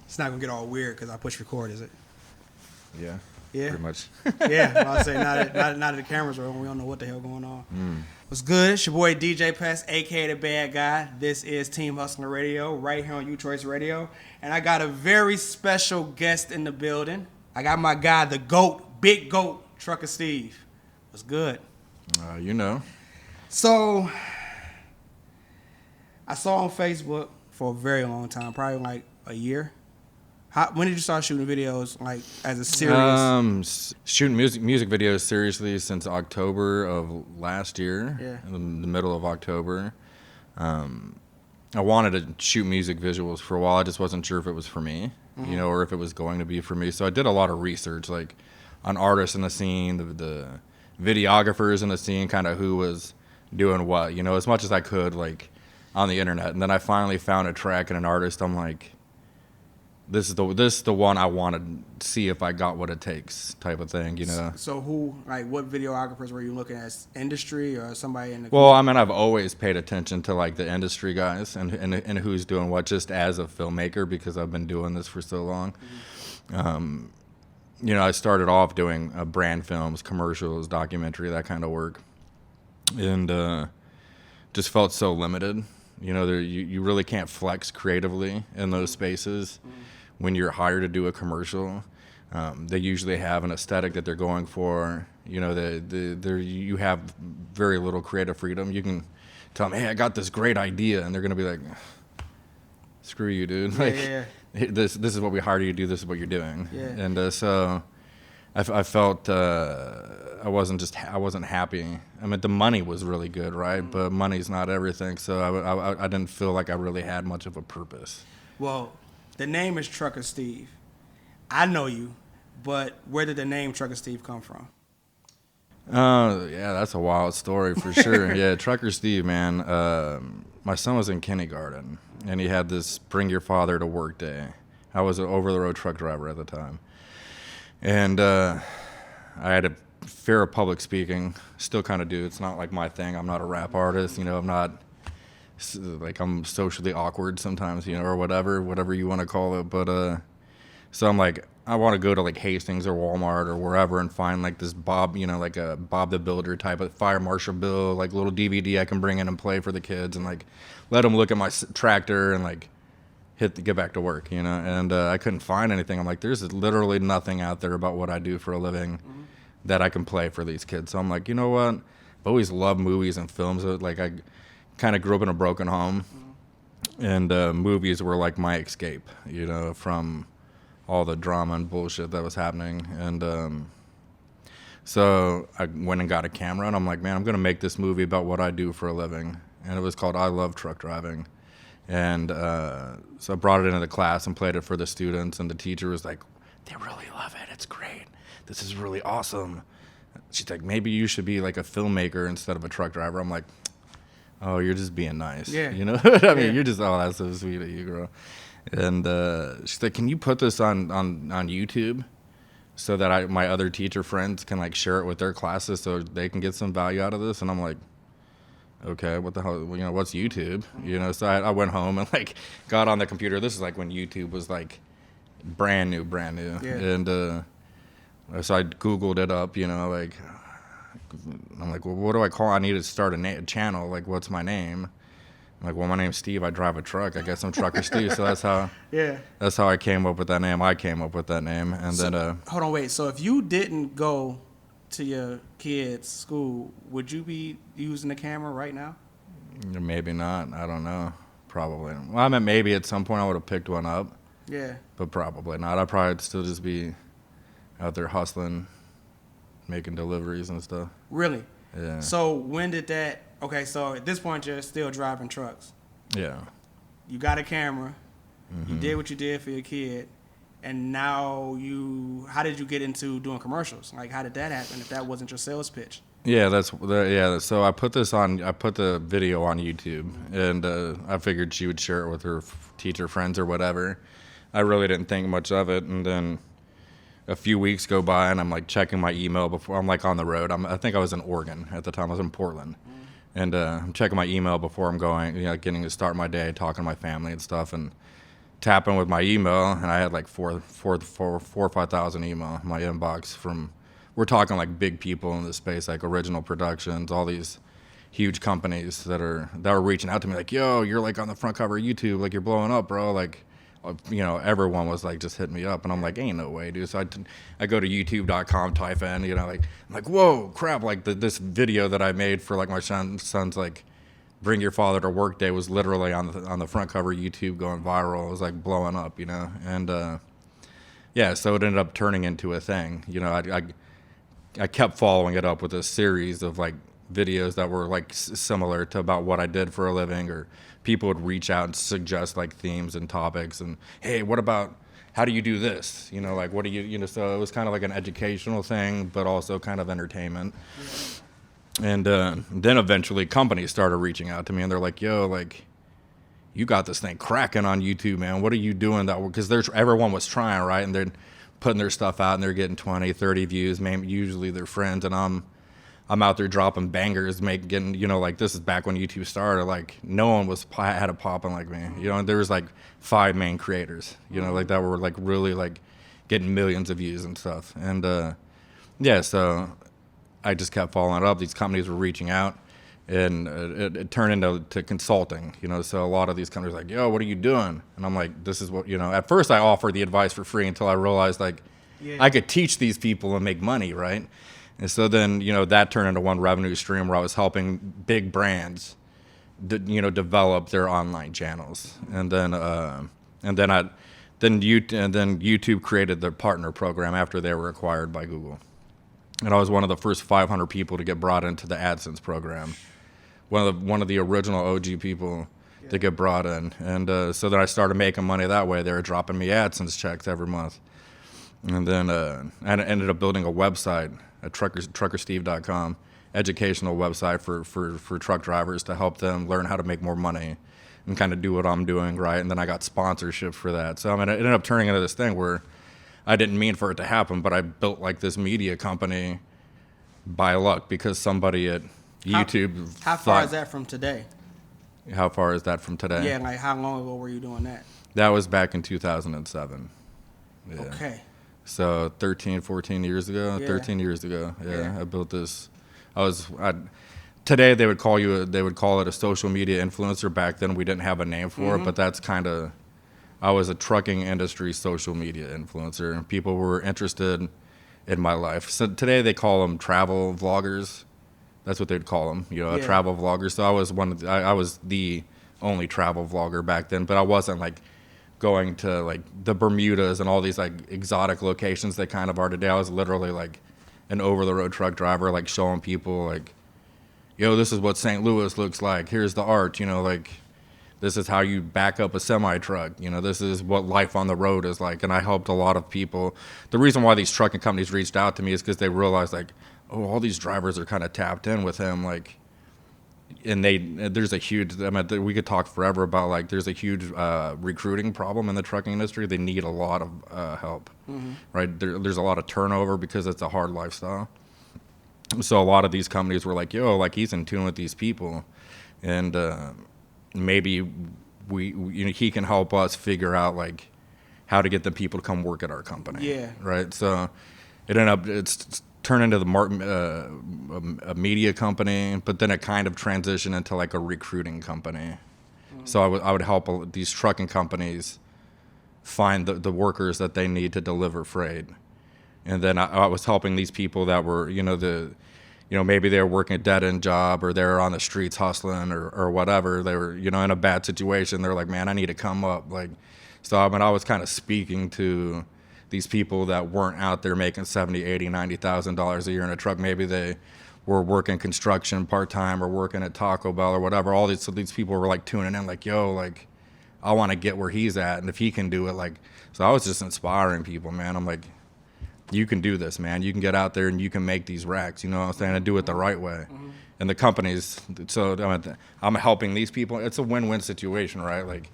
It's not gonna get all weird because I push record, is it? Yeah. Yeah. Pretty much. Yeah. I'll say now that the cameras are on, we don't know what the hell going on. What's good? It's your boy DJ Pest, aka the Bad Guy. This is Team Hustler Radio, right here on UChoice Radio, and I got a very special guest in the building. I got my guy, the GOAT, Big GOAT, Trucker Steve. What's good? You know. So, I saw on Facebook for a very long time, probably like a year. When did you start shooting videos, like as a serious? Shooting music videos seriously since October of last year. Yeah. In the middle of October. I wanted to shoot music visuals for a while. I just wasn't sure if it was for me, or if it was going to be for me. So I did a lot of research, like on artists in the scene, the videographers in the scene, kind of who was doing what, as much as I could, like on the internet. And then I finally found a track and an artist. I'm like, this is the one I want to see if I got what it takes, type of thing, So what videographers were you looking at? Industry or somebody in the? Well, I mean, I've always paid attention to like the industry guys and who's doing what, just as a filmmaker, because I've been doing this for so long. I started off doing brand films, commercials, documentary, that kind of work, and just felt so limited. You really can't flex creatively in those spaces. When you're hired to do a commercial, they usually have an aesthetic that they're going for. You have very little creative freedom. You can tell them, hey, I got this great idea, and they're going to be like, screw you, dude. This is what we hired you to do. This is what you're doing. Yeah. And so I felt I wasn't happy. I mean, the money was really good, right? But money's not everything. So I didn't feel like I really had much of a purpose. Well, the name is Trucker Steve. I know you, but where did the name Trucker Steve come from? Yeah, that's a wild story for sure. Yeah, Trucker Steve, man. My son was in kindergarten, and he had this bring your father to work day. I was an over-the-road truck driver at the time. And I had a fear of public speaking, still kind of do. It's not like my thing. I'm not a rap artist, I'm not, like, I'm socially awkward sometimes, or whatever you want to call it. But so I'm like, I want to go to like Hastings or Walmart or wherever and find like this Bob, like a Bob the Builder type of Fire Marshal Bill, like little DVD I can bring in and play for the kids, and like let them look at my tractor and like get back to work, and I couldn't find anything. I'm like, there's literally nothing out there about what I do for a living that I can play for these kids. So I'm like, you know what? I've always loved movies and films. Like, I kind of grew up in a broken home, and movies were like my escape, from all the drama and bullshit that was happening. And so I went and got a camera, and I'm like, man, I'm going to make this movie about what I do for a living. And it was called I Love Truck Driving. And so I brought it into the class and played it for the students, and the teacher was like, they really love it. It's great. This is really awesome. She's like, maybe you should be like a filmmaker instead of a truck driver. I'm like, oh, you're just being nice. Yeah. You know what I mean? Yeah. You're just, oh, that's so sweet of you, girl. And she's like, can you put this on YouTube so that my other teacher friends can like share it with their classes so they can get some value out of this? And I'm like, okay, what the hell, what's YouTube? So I went home and like got on the computer. This is like when YouTube was like brand new. Yeah. And so I Googled it up, like, I'm like, well, what do I call? I need to start a channel. Like, what's my name? I'm like, well, my name's Steve. I drive a truck. I guess I'm Trucker Steve. So that's how I came up with that name. And then hold on, wait. So if you didn't go to your kids' school, would you be using the camera right now? Maybe not. I don't know. Probably. Well, I mean, maybe at some point I would have picked one up. Yeah. But probably not. I'd probably still just be out there hustling, making deliveries and stuff. Really? Yeah. So when did that... Okay, so at this point, you're still driving trucks. Yeah. You got a camera. Mm-hmm. You did what you did for your kid. And now how did you get into doing commercials? Like, how did that happen if that wasn't your sales pitch? Yeah, so I put the video on YouTube, and I figured she would share it with her teacher friends or whatever. I really didn't think much of it, and then a few weeks go by, and I'm like checking my email before I'm like on the road. I think I was in Oregon at the time. I was in Portland. And I'm checking my email before I'm going, getting to start my day, talking to my family and stuff. And tap in with my email, and I had like 4,000 or 5,000 email in my inbox from, we're talking like big people in this space, like Original Productions, all these huge companies that are reaching out to me like, yo, you're like on the front cover of YouTube, like you're blowing up, bro. Like, you know, everyone was like just hitting me up, and I'm like, ain't no way, dude. So I go to youtube.com, type in, you know, like, I'm like, whoa, crap, like this video that I made for like my son's like Bring Your Father to Work Day was literally on the front cover of YouTube, going viral. It was like blowing up, you know. And yeah, so it ended up turning into a thing. You know, I kept following it up with a series of like videos that were like similar to about what I did for a living, or people would reach out and suggest like themes and topics, and hey, what about, how do you do this? You know, like, what do you know, so it was kind of like an educational thing, but also kind of entertainment. And then eventually companies started reaching out to me, and they're like, yo, like, you got this thing cracking on YouTube, man. What are you doing? That, because everyone was trying, right? And they're putting their stuff out, and they're getting 20, 30 views, maybe usually their friends, and I'm out there dropping bangers, getting, you know, like, this is back when YouTube started. Like, no one had it popping like me, you know. And there was like 5 main creators, you know, like that were like really like getting millions of views and stuff. And yeah, so I just kept following it up. These companies were reaching out, and it turned into consulting, you know. So a lot of these companies were like, yo, what are you doing? And I'm like, this is what, you know, at first I offered the advice for free until I realized like, I could teach these people and make money, right? And so then, you know, that turned into one revenue stream where I was helping big brands, you know, develop their online channels. And then YouTube created their partner program after they were acquired by Google. And I was one of the first 500 people to get brought into the AdSense program. One of the original OG people to get brought in. And so then I started making money that way. They were dropping me AdSense checks every month. And then I ended up building a website at truckersteve.com, educational website for truck drivers to help them learn how to make more money and kind of do what I'm doing, right? And then I got sponsorship for that. So I mean, it ended up turning into this thing where I didn't mean for it to happen, but I built like this media company by luck because somebody at YouTube. How far is that from today? How far is that from today? Yeah, like how long ago were you doing that? That was back in 2007. Yeah. Okay. So 13, 14 years ago, 13 years ago. Yeah, I built this. Today they would call it a social media influencer. Back then we didn't have a name for it, but that's kind of, I was a trucking industry social media influencer, and people were interested in my life. So today they call them travel vloggers. That's what they'd call them, you know, a travel vlogger. So I was the only travel vlogger back then, but I wasn't like going to like the Bermudas and all these like exotic locations they kind of are today. I was literally like an over-the-road truck driver, like showing people like, yo, this is what St. Louis looks like. Here's the art, you know, like this is how you back up a semi-truck. You know, this is what life on the road is like. And I helped a lot of people. The reason why these trucking companies reached out to me is because they realized like, oh, all these drivers are kind of tapped in with him, like, and there's a huge, I mean, we could talk forever about like, there's a huge recruiting problem in the trucking industry. They need a lot of help, right? There's a lot of turnover because it's a hard lifestyle. So a lot of these companies were like, yo, like he's in tune with these people, and maybe he can help us figure out like how to get the people to come work at our company. Yeah. Right. So it's turned into a media company, but then it kind of transitioned into like a recruiting company. So I would help these trucking companies find the workers that they need to deliver freight. And then I was helping these people that were, maybe they were working a dead-end job, or they were on the streets hustling or whatever. They were, in a bad situation. They're like, man, I need to come up. Like, so I mean, I was kind of speaking to these people that weren't out there making $70,000, $80,000, $90,000 a year in a truck. Maybe they were working construction part-time or working at Taco Bell or whatever. So these people were like tuning in, like, yo, like, I want to get where he's at, and if he can do it, like, so I was just inspiring people, man. I'm like, you can do this, man. You can get out there and you can make these racks, you know what I'm saying, and do it the right way. And the companies, so I'm helping these people. It's a win-win situation, right? Like,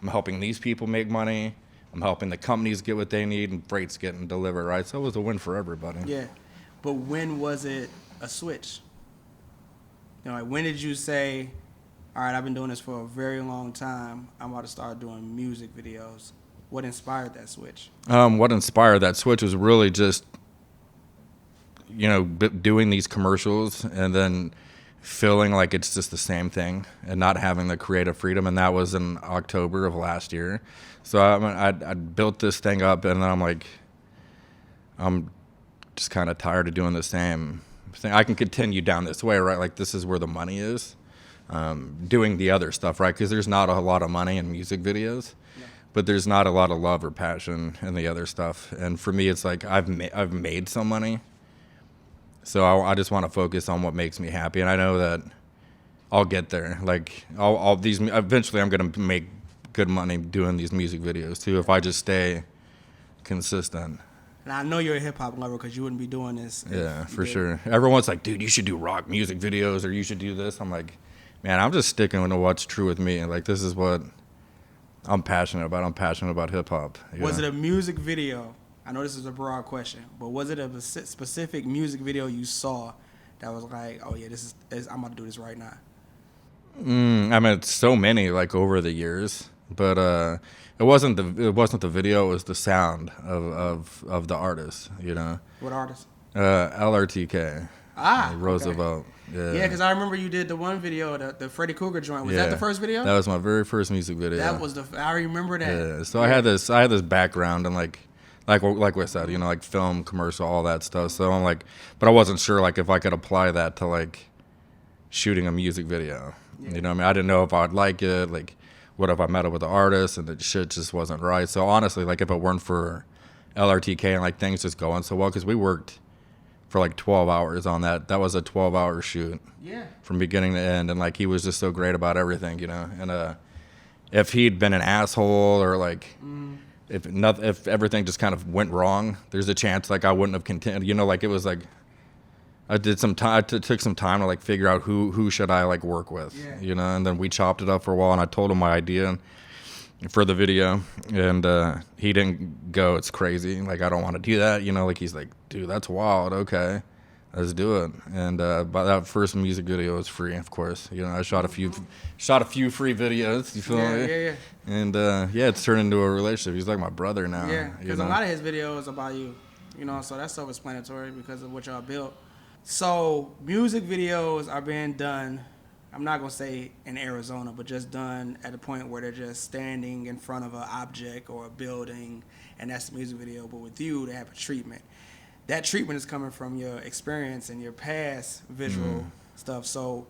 I'm helping these people make money. I'm helping the companies get what they need, and freight's getting delivered, right? So it was a win for everybody. Yeah. But when was it a switch? Like, when did you say, all right, I've been doing this for a very long time. I'm about to start doing music videos. What inspired that switch? What inspired that switch was really just, doing these commercials and then feeling like it's just the same thing and not having the creative freedom. And that was in October of last year. So I built this thing up, and then I'm like, I'm just kind of tired of doing the same thing. I can continue down this way, right? Like, this is where the money is, doing the other stuff, right? Because there's not a lot of money in music videos. Yeah. But there's not a lot of love or passion in the other stuff. And for me, it's like I've made some money. So I just want to focus on what makes me happy, and I know that I'll get there. Like, eventually I'm going to make good money doing these music videos too if I just stay consistent. And I know you're a hip hop lover because you wouldn't be doing this. Yeah, for sure. Everyone's like, dude, you should do rock music videos, or you should do this. I'm like, man, I'm just sticking to what's true with me. Like, this is what I'm passionate about. I'm passionate about hip hop. Was it a music video? I know this is a broad question, but was it a specific music video you saw that was like, oh yeah, I'm about to do this right now? I mean, it's so many, like, over the years, but it wasn't the video. It was the sound of the artist. What artist? LRTK. Roosevelt. Okay. Yeah, because I remember you did the one video, the Freddy Krueger joint. Was that the first video? That was my very first music video. I remember that. Yeah. So I had this background and like we said, like film, commercial, all that stuff. So I'm like, but I wasn't sure like if I could apply that to like shooting a music video. Yeah. You know what I mean? I didn't know if I'd like it. Like, what if I met up with the artist and the shit just wasn't right? So honestly, like, if it weren't for LRTK and like things just going so well, because we worked for like 12 hours on that. That was a 12-hour shoot. Yeah. From beginning to end, and like he was just so great about everything, And if he'd been an asshole or like. If everything just kind of went wrong, there's a chance like I wouldn't have continued. Like, it was like I did some time. Took some time to like figure out who should I like work with. Yeah. And then we chopped it up for a while, and I told him my idea for the video, and he didn't go, it's crazy, like I don't want to do that. Like he's like, dude, that's wild. Okay, let's do it. And but that first music video was free, of course. I shot a few free videos. You feel me? Yeah. And it's turned into a relationship. He's like my brother now. Yeah, because a lot of his videos about you. So that's self-explanatory because of what y'all built. So music videos are being done. I'm not gonna say in Arizona, but just done at a point where they're just standing in front of an object or a building, and that's the music video. But with you, they have a treatment. That treatment is coming from your experience and your past visual stuff. So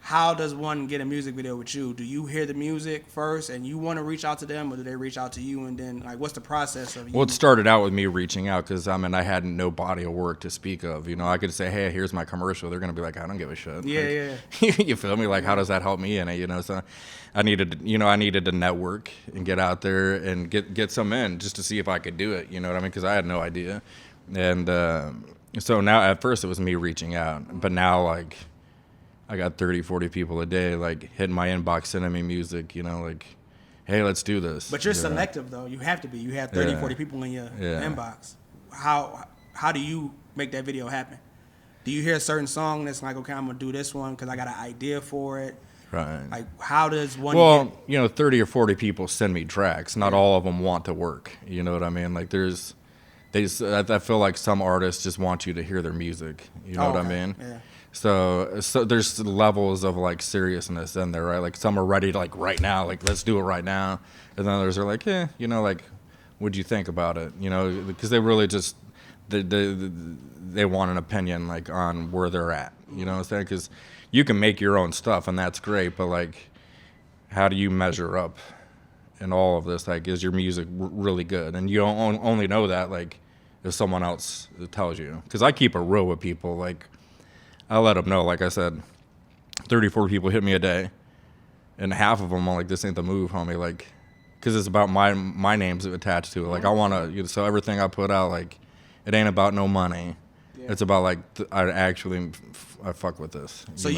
how does one get a music video with you? Do you hear the music first and you want to reach out to them, or do they reach out to you? And then, like, what's the process of you? Well, it started out with me reaching out because, I had no body of work to speak of. I could say, hey, here's my commercial. They're going to be like, I don't give a shit. Yeah. You feel me? Like, how does that help me in it? So I needed to network and get out there and get some in just to see if I could do it. You know what I mean? Because I had no idea. And so now, at first, it was me reaching out. But now, like, I got 30, 40 people a day, like, hitting my inbox, sending me music, like, hey, let's do this. But you're selective, though. You have to be. You have 30, 40 people in your inbox. How do you make that video happen? Do you hear a certain song that's like, okay, I'm going to do this one because I got an idea for it? Right. Like, how does one... Well, 30 or 40 people send me tracks. Not all of them want to work. You know what I mean? Like, I feel like some artists just want you to hear their music. You know what I mean? Yeah. So there's levels of like seriousness in there, right? Like, some are ready to like right now, like let's do it right now, and then others are like, like, what'd you think about it? Because they really just they want an opinion like on where they're at. You know what I'm saying? Because you can make your own stuff and that's great, but like, how do you measure up in all of this? Like, is your music really good? And you don't only know that like if someone else tells you. Because I keep it real with people, like. I let them know, like I said, 34 people hit me a day, and half of them are like, this ain't the move, homie, like, because it's about my name's attached to it. Like, I want to, so everything I put out, like, it ain't about no money. Yeah. It's about, like, I fuck with this. So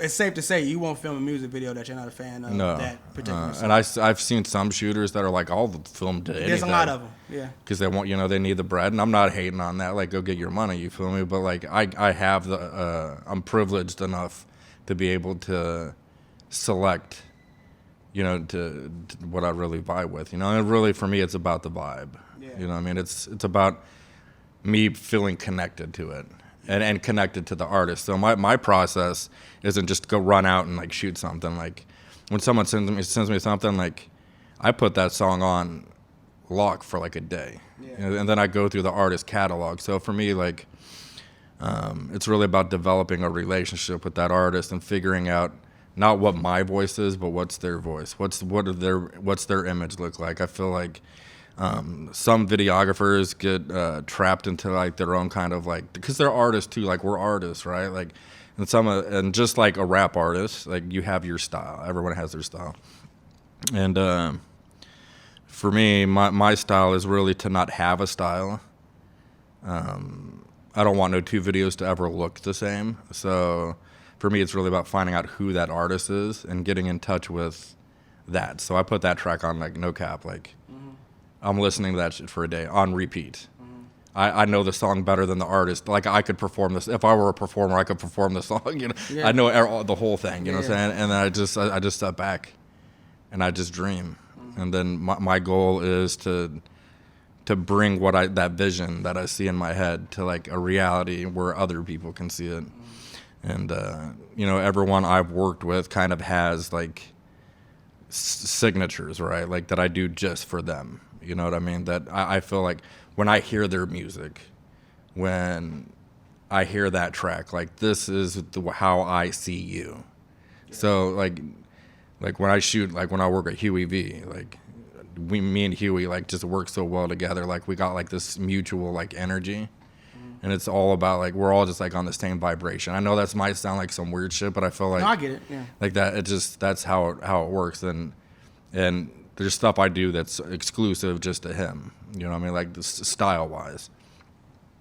it's safe to say you won't film a music video that you're not a fan of that particular song. And I've seen some shooters that are like, I'll film to anything. There's a lot of them, yeah. Because they want, they need the bread. And I'm not hating on that. Like, go get your money, you feel me? But, like, I have I'm privileged enough to be able to select, to what I really vibe with, and really for me, it's about the vibe, I mean, it's about me feeling connected to it and connected to the artist. So my process isn't just go run out and like shoot something. Like when someone sends me something, like I put that song on lock for like a day, and then I go through the artist catalog. So for me, like, it's really about developing a relationship with that artist and figuring out not what my voice is, but what's their voice. What's their image look like? I feel like some videographers get trapped into like their own kind of like, because they're artists too. Like we're artists, right? Like, and just like a rap artist, like you have your style. Everyone has their style, and for me, my style is really to not have a style. I don't want no two videos to ever look the same. So for me, it's really about finding out who that artist is and getting in touch with that. So I put that track on like no cap, like I'm listening to that shit for a day on repeat. I know the song better than the artist. Like I could perform this. If I were a performer, I could perform the song. I know the whole thing. You know what I'm saying? And I just step back, and I just dream. And then my goal is to bring that vision that I see in my head to like a reality where other people can see it. And everyone I've worked with kind of has like signatures, right? Like that I do just for them. You know what I mean? That I feel like when I hear their music, when I hear that track, like this is how I see you. Yeah. So like when I shoot, like when I work at Huey V, like me and Huey like just work so well together. Like we got like this mutual like energy, and it's all about like we're all just like on the same vibration. I know that might sound like some weird shit, but I feel like no, I get it. Yeah. Like that. That's how it works. And there's stuff I do that's exclusive just to him. You know what I mean? Like style wise.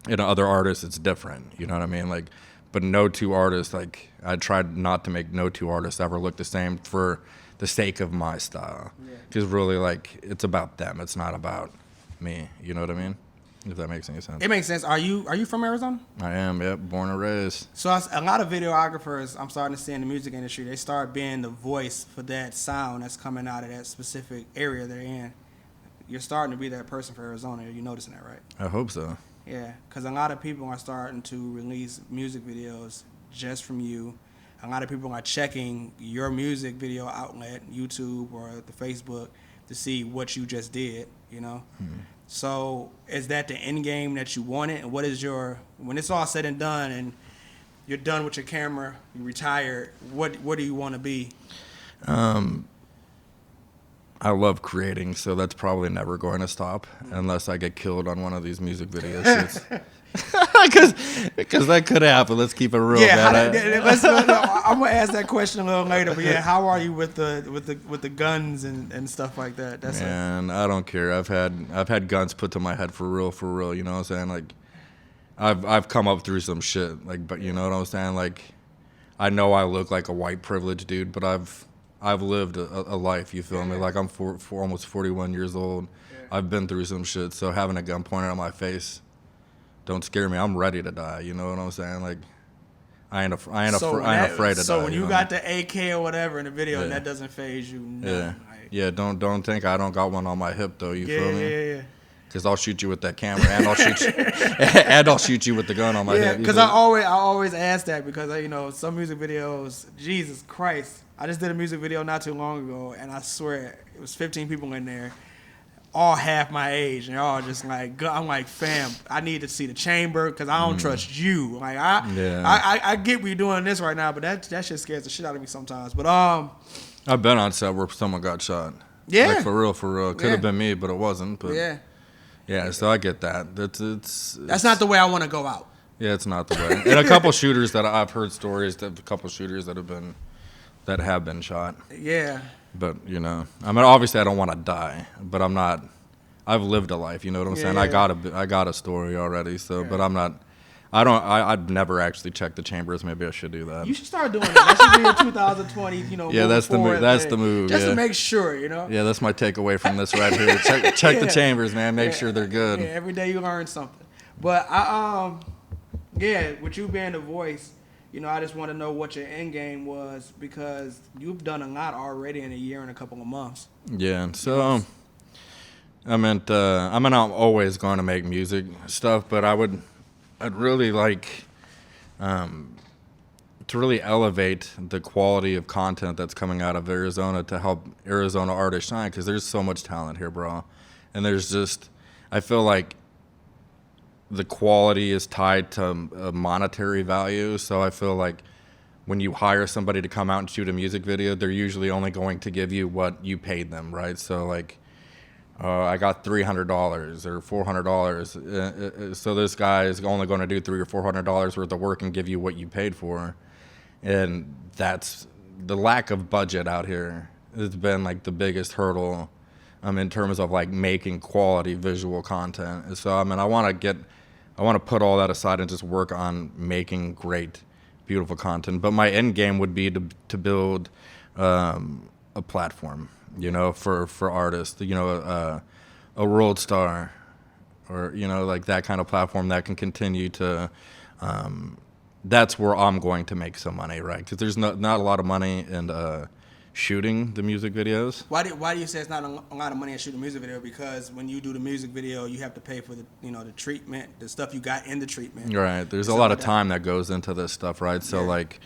And other artists, it's different. You know what I mean? Like, but no two artists, like I tried not to make no two artists ever look the same for the sake of my style. Because really, like, it's about them. It's not about me. You know what I mean? If that makes any sense. It makes sense. Are you from Arizona? I am, yep. Born and raised. So a lot of videographers I'm starting to see in the music industry, they start being the voice for that sound that's coming out of that specific area they're in. You're starting to be that person for Arizona. You're noticing that, right? I hope so. Yeah, because a lot of people are starting to release music videos just from you. A lot of people are checking your music video outlet, YouTube or the Facebook, to see what you just did, So is that the end game that you wanted? And what is when it's all said and done and you're done with your camera, you retired, what do you want to be? I love creating, so that's probably never going to stop unless I get killed on one of these music video shoots. Because that could happen. Let's keep it real. Yeah, I'm gonna ask that question a little later. But yeah, how are you with the guns and stuff like that? Man, I don't care. I've had guns put to my head for real. You know what I'm saying? Like, I've come up through some shit. Like, but you know what I'm saying? Like, I know I look like a white privileged dude, but I've lived a life. You feel me? Like I'm for almost 41 years old. Yeah. I've been through some shit. So having a gun pointed at my face don't scare me. I'm ready to die. You know what I'm saying? Like, I ain't afraid to die. So when you got the AK or whatever in the video, and that doesn't faze you. Yeah. Don't think I don't got one on my hip though. You feel me? Yeah. Because I'll shoot you with that camera, and I'll shoot you with the gun on my hip. Because I always ask that because some music videos. Jesus Christ! I just did a music video not too long ago, and I swear it was 15 people in there. All half my age, and they're all just like, I'm like, fam, I need to see the chamber because I don't trust you. Like, I get we doing this right now, but that shit scares the shit out of me sometimes. But I've been on set where someone got shot. Yeah, like for real. Could have been me, but it wasn't. But yeah. So I get that. That's not the way I want to go out. Yeah, it's not the way. And a couple shooters that I've heard stories that have been shot. Yeah. But, I mean, obviously I don't want to die, but I've lived a life, you know what I'm saying? Yeah. I got a story already, so, but I'd never actually check the chambers. Maybe I should do that. You should start doing that. That should be in 2020, Yeah, that's the move. Just to make sure, Yeah, that's my takeaway from this right here. Check the chambers, man. Make sure they're good. Yeah, every day you learn something. But with you being the voice, I just want to know what your end game was because you've done a lot already in a year and a couple of months. Yeah, so I'm always going to make music stuff, but I'd really like to really elevate the quality of content that's coming out of Arizona to help Arizona artists shine, because there's so much talent here, bro. And I feel like the quality is tied to a monetary value. So I feel like when you hire somebody to come out and shoot a music video, they're usually only going to give you what you paid them, right? So like, I got $300 or $400. So this guy is only going to do $300 or $400 worth of work and give you what you paid for. And that's the lack of budget out here has been like the biggest hurdle in terms of like making quality visual content. And so, I want to put all that aside and just work on making great, beautiful content. But my end game would be to build a platform, for artists, a world star, or, like that kind of platform that can continue to, that's where I'm going to make some money, right? Because there's not a lot of money in shooting the music videos. Why do you say it's not a lot of money in shooting a music video? Because when you do the music video, you have to pay for the the treatment, the stuff you got in the treatment. Right. There's a lot of time that goes into this stuff, right? So like,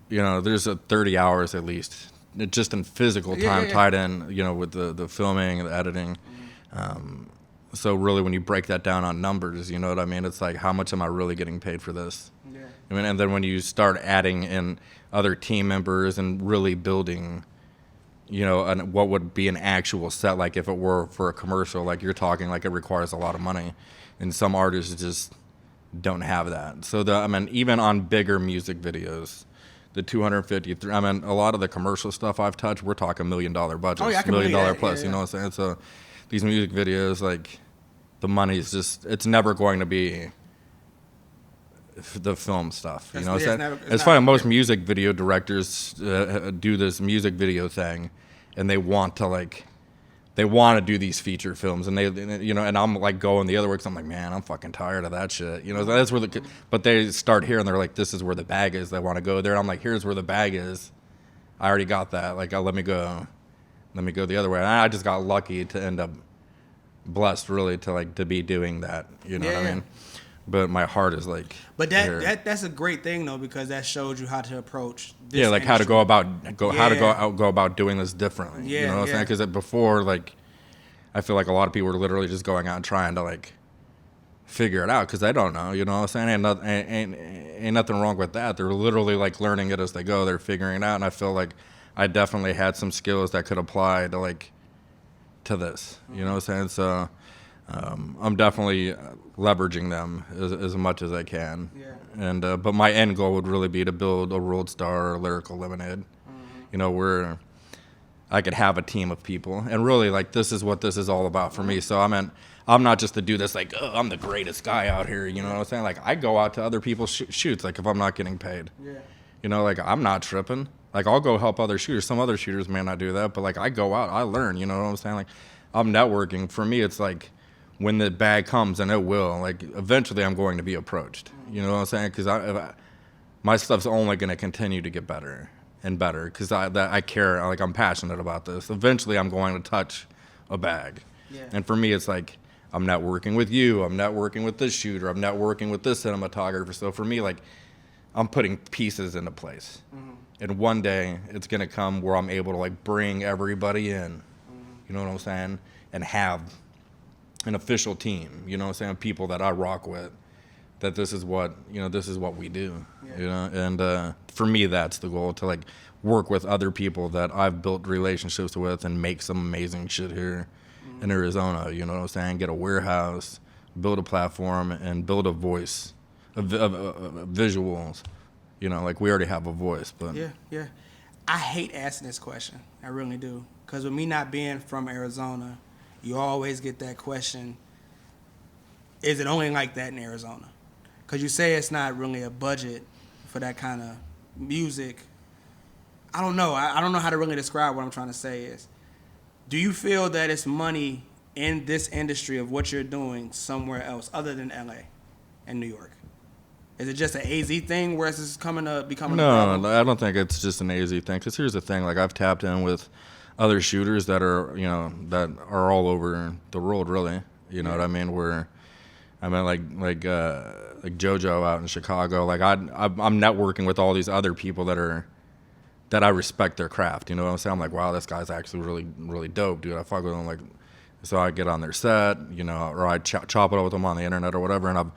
there's 30 hours at least, just in physical time tied in, with the filming and the editing. So really, when you break that down on numbers, you know what I mean? It's like, how much am I really getting paid for this? Yeah. And then when you start adding in other team members and really building, what would be an actual set, like if it were for a commercial, like you're talking, like it requires a lot of money, and some artists just don't have that. So even on bigger music videos, the 250, a lot of the commercial stuff I've touched, we're talking $1 million budgets, $1 million plus. Yeah. You know what I'm saying? So these music videos, like, the money is just, it's never going to be the film stuff. You know what I'm saying? It's funny, most music video directors do this music video thing, and they want to do these feature films, and and I'm like going the other way because I'm like, man, I'm fucking tired of that shit. That's where but they start here and they're like, this is where the bag is. They want to go there, and I'm like, here's where the bag is. I already got that. Like, let me go the other way. And I just got lucky to end up blessed, really, to be doing that. You know what I mean? But my heart is like. But that's a great thing though, because that shows you how to approach this like industry. How to go about doing this differently. You know what I'm saying? Because before, like, I feel like a lot of people are literally just going out and trying to like figure it out because they don't know. You know what I'm saying? Ain't nothing wrong with that. They're literally like learning it as they go. They're figuring it out, and I feel like I definitely had some skills that could apply to this. You know what I'm saying? So I'm definitely leveraging them as much as I can. Yeah. And but my end goal would really be to build a World Star or Lyrical Lemonade. Where I could have a team of people, and really, like, this is what this is all about for me. So I'm not just to do this like, oh, I'm the greatest guy out here. You know what I'm saying? Like, I go out to other people's shoots, like, if I'm not getting paid. Yeah. Like, I'm not tripping. Like, I'll go help other shooters. Some other shooters may not do that, but like, I go out, I learn. You know what I'm saying? Like, I'm networking. For me, it's like, when the bag comes, and it will, like, eventually I'm going to be approached. You know what I'm saying? Because my stuff's only going to continue to get better and better because I care. Like, I'm passionate about this. Eventually, I'm going to touch a bag. Yeah. And for me, it's like, I'm networking with you. I'm networking with this shooter. I'm networking with this cinematographer. So for me, like, I'm putting pieces into place. Mm-hmm. And one day, it's going to come where I'm able to, like, bring everybody in. Mm-hmm. You know what I'm saying? And have an official team, you know what I'm saying, people that I rock with, that this is what we do. Yeah. And for me, that's the goal, to like work with other people that I've built relationships with and make some amazing shit here in Arizona. You know what I'm saying? Get a warehouse, build a platform, and build a voice, visuals. Like, we already have a voice, but yeah. I hate asking this question. I really do, because with me not being from Arizona, you always get that question, is it only like that in Arizona? Because you say it's not really a budget for that kind of music. I don't know. I don't know how to really describe what I'm trying to say is, do you feel that it's money in this industry of what you're doing somewhere else other than LA and New York? Is it just an AZ thing where it's just becoming a No, I don't think it's just an AZ thing. Because here's the thing: like I've tapped in with other shooters that are, that are all over the world, really. You know what I mean? Like JoJo out in Chicago. Like I'm networking with all these other people that I respect their craft. You know what I'm saying? I'm like, wow, this guy's actually really, really dope, dude. I fuck with him. Like, so I get on their set, or I chop it up with them on the internet or whatever, and I've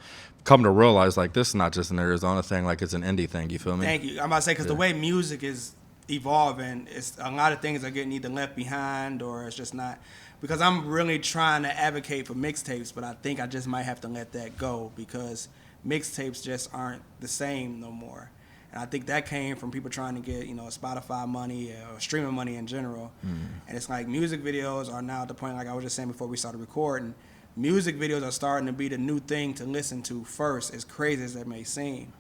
come to realize, like, this is not just an Arizona thing, like, it's an indie thing, you feel me? Thank you. I'm about to say, because the way music is evolving, it's a lot of things are getting either left behind or it's just not, because I'm really trying to advocate for mixtapes, but I think I just might have to let that go because mixtapes just aren't the same no more. And I think that came from people trying to get, Spotify money or streaming money in general. And it's like music videos are now at the point, like I was just saying before we started recording, music videos are starting to be the new thing to listen to first, as crazy as that may seem.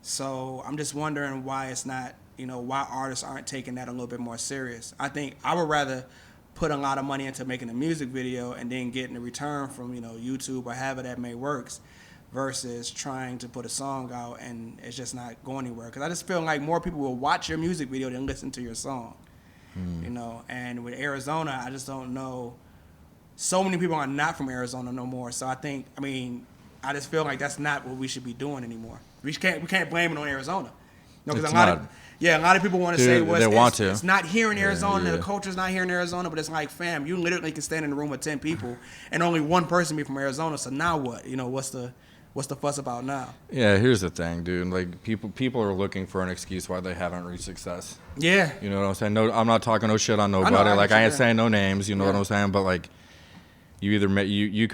So I'm just wondering why it's not, why artists aren't taking that a little bit more serious. I think I would rather put a lot of money into making a music video and then getting a return from, YouTube or however that may works, versus trying to put a song out and it's just not going anywhere. Because I just feel like more people will watch your music video than listen to your song, And with Arizona, I just don't know. So many people are not from Arizona no more. So I just feel like that's not what we should be doing anymore. We can't blame it on Arizona. Because a lot of people want to say, it's not here in Arizona. Yeah. The culture's not here in Arizona. But it's like, fam, you literally can stand in a room with 10 people and only one person be from Arizona. So now what? What's the fuss about now? Yeah, here's the thing, dude. Like people are looking for an excuse why they haven't reached success. Yeah. You know what I'm saying? No, I'm not talking no shit on nobody. I ain't saying no names. You know what I'm saying? But like, you either you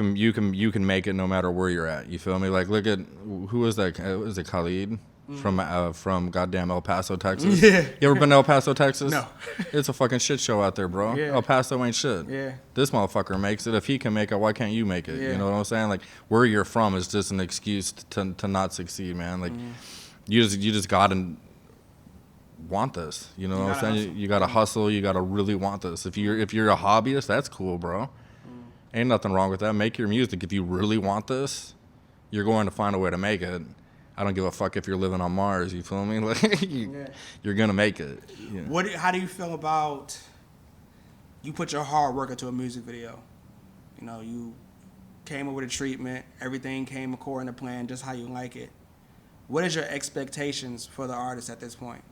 can make it no matter where you're at. You feel me? Like, look at who was that? Was it Khalid from goddamn El Paso, Texas? Yeah. You ever been to El Paso, Texas? No. It's a fucking shit show out there, bro. Yeah. El Paso ain't shit. Yeah. This motherfucker makes it. If he can make it, why can't you make it? Yeah. You know what I'm saying? Like, where you're from is just an excuse to not succeed, man. Like, you just gotta want this. You know what I'm saying? You gotta hustle. You gotta really want this. If you're a hobbyist, that's cool, bro. Ain't nothing wrong with that. Make your music. If you really want this, you're going to find a way to make it. I don't give a fuck if you're living on Mars. You feel me? Like, you're gonna make it. Yeah. How do you feel about you put your hard work into a music video? You came up with a treatment. Everything came according to plan, just how you like it. What is your expectations for the artist at this point?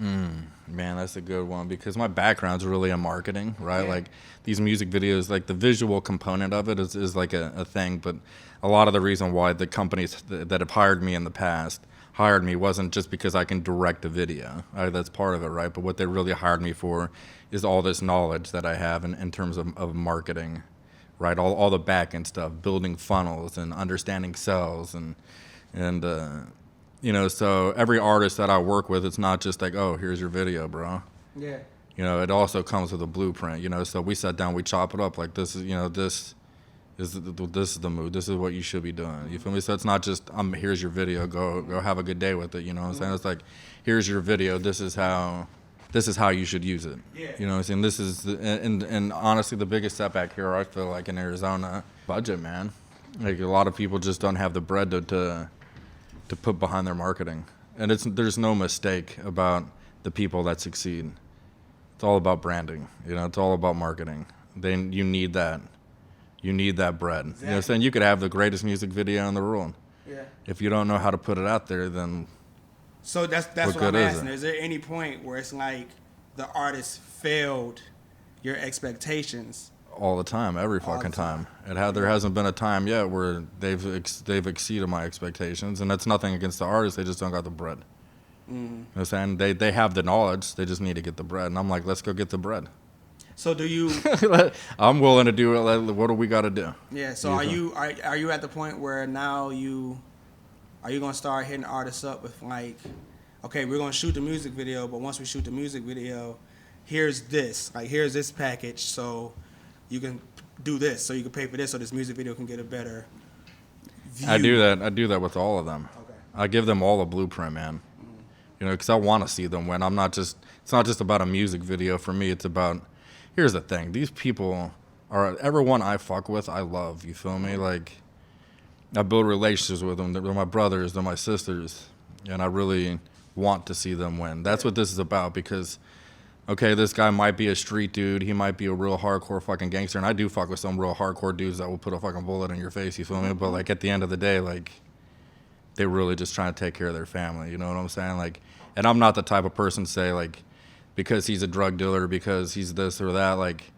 Man, that's a good one because my background's really in marketing, right? Yeah. Like these music videos, like the visual component of it is like a thing, but a lot of the reason why the companies that have hired me in the past hired me wasn't just because I can direct a video. That's part of it, right? But what they really hired me for is all this knowledge that I have in terms of marketing, right? All the back end stuff, building funnels and understanding sales and so every artist that I work with, it's not just like, oh, here's your video, bro. Yeah. It also comes with a blueprint, so we sat down, we chop it up like this is, this is the mood. This is what you should be doing. You feel me? So it's not just, here's your video, go have a good day with it. You know what I'm saying? It's like, here's your video. This is how you should use it. Yeah. You know what I'm saying? This is, and honestly, the biggest setback here, I feel like in Arizona, budget, man. Like a lot of people just don't have the bread to put behind their marketing. And there's no mistake about the people that succeed. It's all about branding. It's all about marketing. Then you need that. You need that bread. Exactly. You know what I'm saying? You could have the greatest music video in the world. Yeah. If you don't know how to put it out there, then So that's what I'm asking. Is there any point where it's like the artist failed your expectations? All the time, every fucking time. There hasn't been a time yet where they've exceeded my expectations, and that's nothing against the artists. They just don't got the bread. You know what I'm saying? They have the knowledge. They just need to get the bread, and I'm like, let's go get the bread. So do you? I'm willing to do it. What do we got to do? Yeah. So are you at the point where now are you gonna start hitting artists up with like, okay, we're gonna shoot the music video, but once we shoot the music video, here's this package, so you can do this, so you can pay for this, so this music video can get a better view. I do that with all of them. Okay. I give them all a blueprint, man. Because I want to see them win. It's not just about a music video for me. It's about, here's the thing. These people are, everyone I fuck with, I love. You feel me? Like, I build relationships with them. They're my brothers, they're my sisters, and I really want to see them win. That's what this is about, because, okay, this guy might be a street dude, he might be a real hardcore fucking gangster, and I do fuck with some real hardcore dudes that will put a fucking bullet in your face, you feel me? But, like, at the end of the day, like, they're really just trying to take care of their family, you know what I'm saying? Like, and I'm not the type of person to say, like, because he's a drug dealer, because he's this or that, like,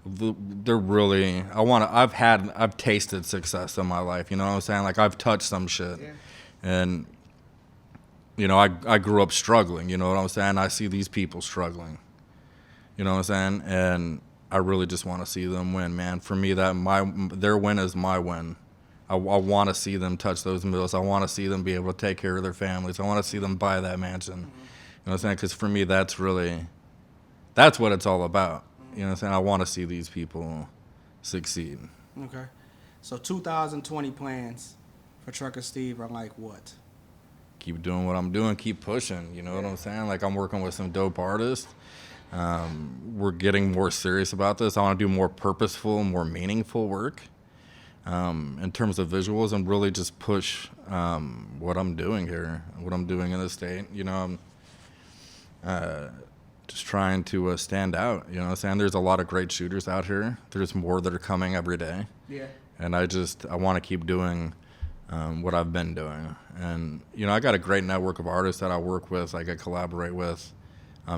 they're really, I've tasted success in my life, you know what I'm saying? Like, I've touched some shit, and, you know, I grew up struggling, you know what I'm saying? I see these people struggling, you know what I'm saying? And I really just want to see them win, man. For me, their win is my win. I want to see them touch those mills. I want to see them be able to take care of their families. I want to see them buy that mansion, you know what I'm saying? Because for me, that's what it's all about. You know what I'm saying? I want to see these people succeed. Okay. So 2020 plans for Trucker Steve are like what? Keep doing what I'm doing. Keep pushing. You know what I'm saying? Like, I'm working with some dope artists. We're getting more serious about this. I want to do more purposeful, more meaningful work in terms of visuals, and really just push what I'm doing here, what I'm doing in the state. You know, I'm just trying to stand out, you know what I'm saying? There's a lot of great shooters out here. There's more that are coming every day. Yeah. And I want to keep doing what I've been doing. And, you know, I got a great network of artists that I work with, like I collaborate with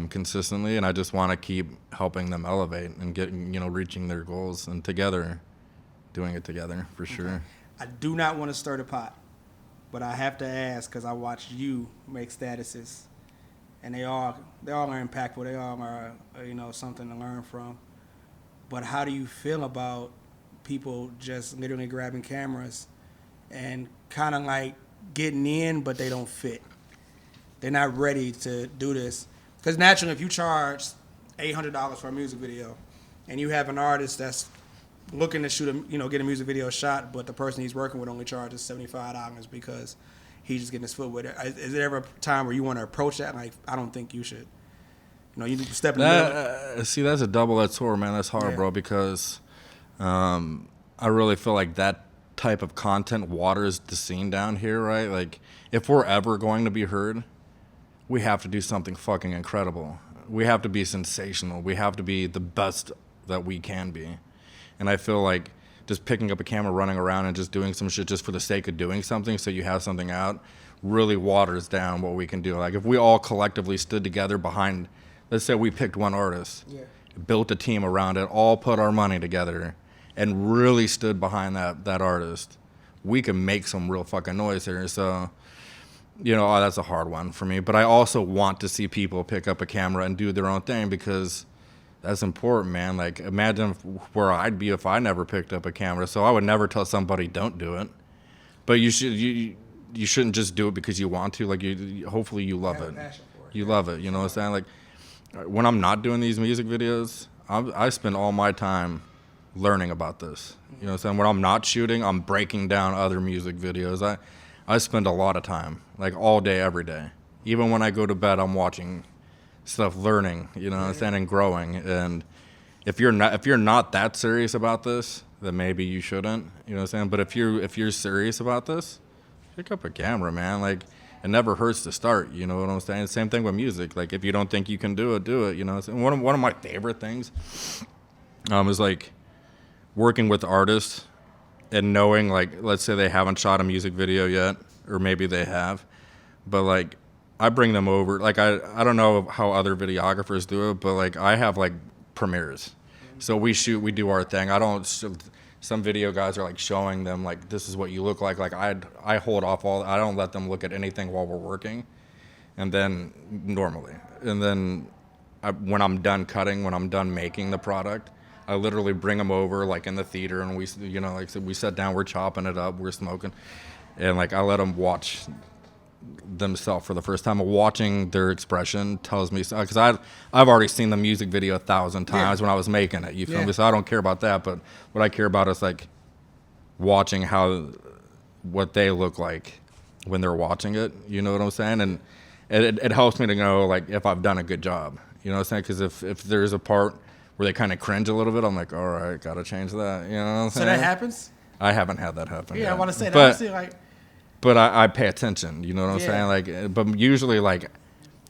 consistently, and I just want to keep helping them elevate and reaching their goals, and doing it together, for sure. I do not want to stir the pot, but I have to ask, because I watched you make statuses. And they all are impactful. They all are, something to learn from. But how do you feel about people just literally grabbing cameras and kind of like getting in, but they don't fit? They're not ready to do this. Because naturally, if you charge $800 for a music video, and you have an artist that's looking to get a music video shot, but the person he's working with only charges $75 because he's just getting his foot with it. Is there ever a time where you want to approach that? Like, I don't think you should. You need to step in the middle. See, that's a double-edged sword, man. That's hard, bro, because I really feel like that type of content waters the scene down here, right? Like, if we're ever going to be heard, we have to do something fucking incredible. We have to be sensational. We have to be the best that we can be. And I feel like just picking up a camera, running around, and just doing some shit just for the sake of doing something so you have something out really waters down what we can do. Like, if we all collectively stood together behind, let's say we picked one artist, built a team around it, all put our money together, and really stood behind that artist, we can make some real fucking noise here. So, that's a hard one for me. But I also want to see people pick up a camera and do their own thing, because that's important, man. Like, imagine where I'd be if I never picked up a camera. So I would never tell somebody don't do it. But you shouldn't just do it because you want to. Like, hopefully you love it. You love it. You know what I'm saying? Like, when I'm not doing these music videos, I spend all my time learning about this. You know what I'm saying? When I'm not shooting, I'm breaking down other music videos. I spend a lot of time, like all day, every day. Even when I go to bed, I'm watching stuff, learning, you know what I'm saying, and growing. And if you're not that serious about this, then maybe you shouldn't, you know what I'm saying? But if you're serious about this, pick up a camera, man. Like, it never hurts to start, you know what I'm saying? Same thing with music. Like, if you don't think you can do it, you know what I'm saying? One of my favorite things is like working with artists and knowing, like, let's say they haven't shot a music video yet, or maybe they have, but like, I bring them over. Like, I don't know how other videographers do it, but like, I have like premieres. So we do our thing. Some video guys are like showing them like, this is what you look like. Like, I hold off I don't let them look at anything while we're working. And then normally, when I'm done cutting, when I'm done making the product, I literally bring them over like in the theater, and we sit down, we're chopping it up, we're smoking, and like, I let them watch themselves for the first time. Watching their expression tells me, because I've already seen the music video 1,000 times when I was making it. You feel me? So I don't care about that, but what I care about is like watching what they look like when they're watching it. You know what I'm saying? And it helps me to know like if I've done a good job. You know what I'm saying? Because if there's a part where they kind of cringe a little bit, I'm like, all right, gotta change that. You know what I'm saying? So that happens? I haven't had that happen. Yeah, yet. I want to say that. But, See, like, but I pay attention. You know what I'm saying? Like, but usually, like,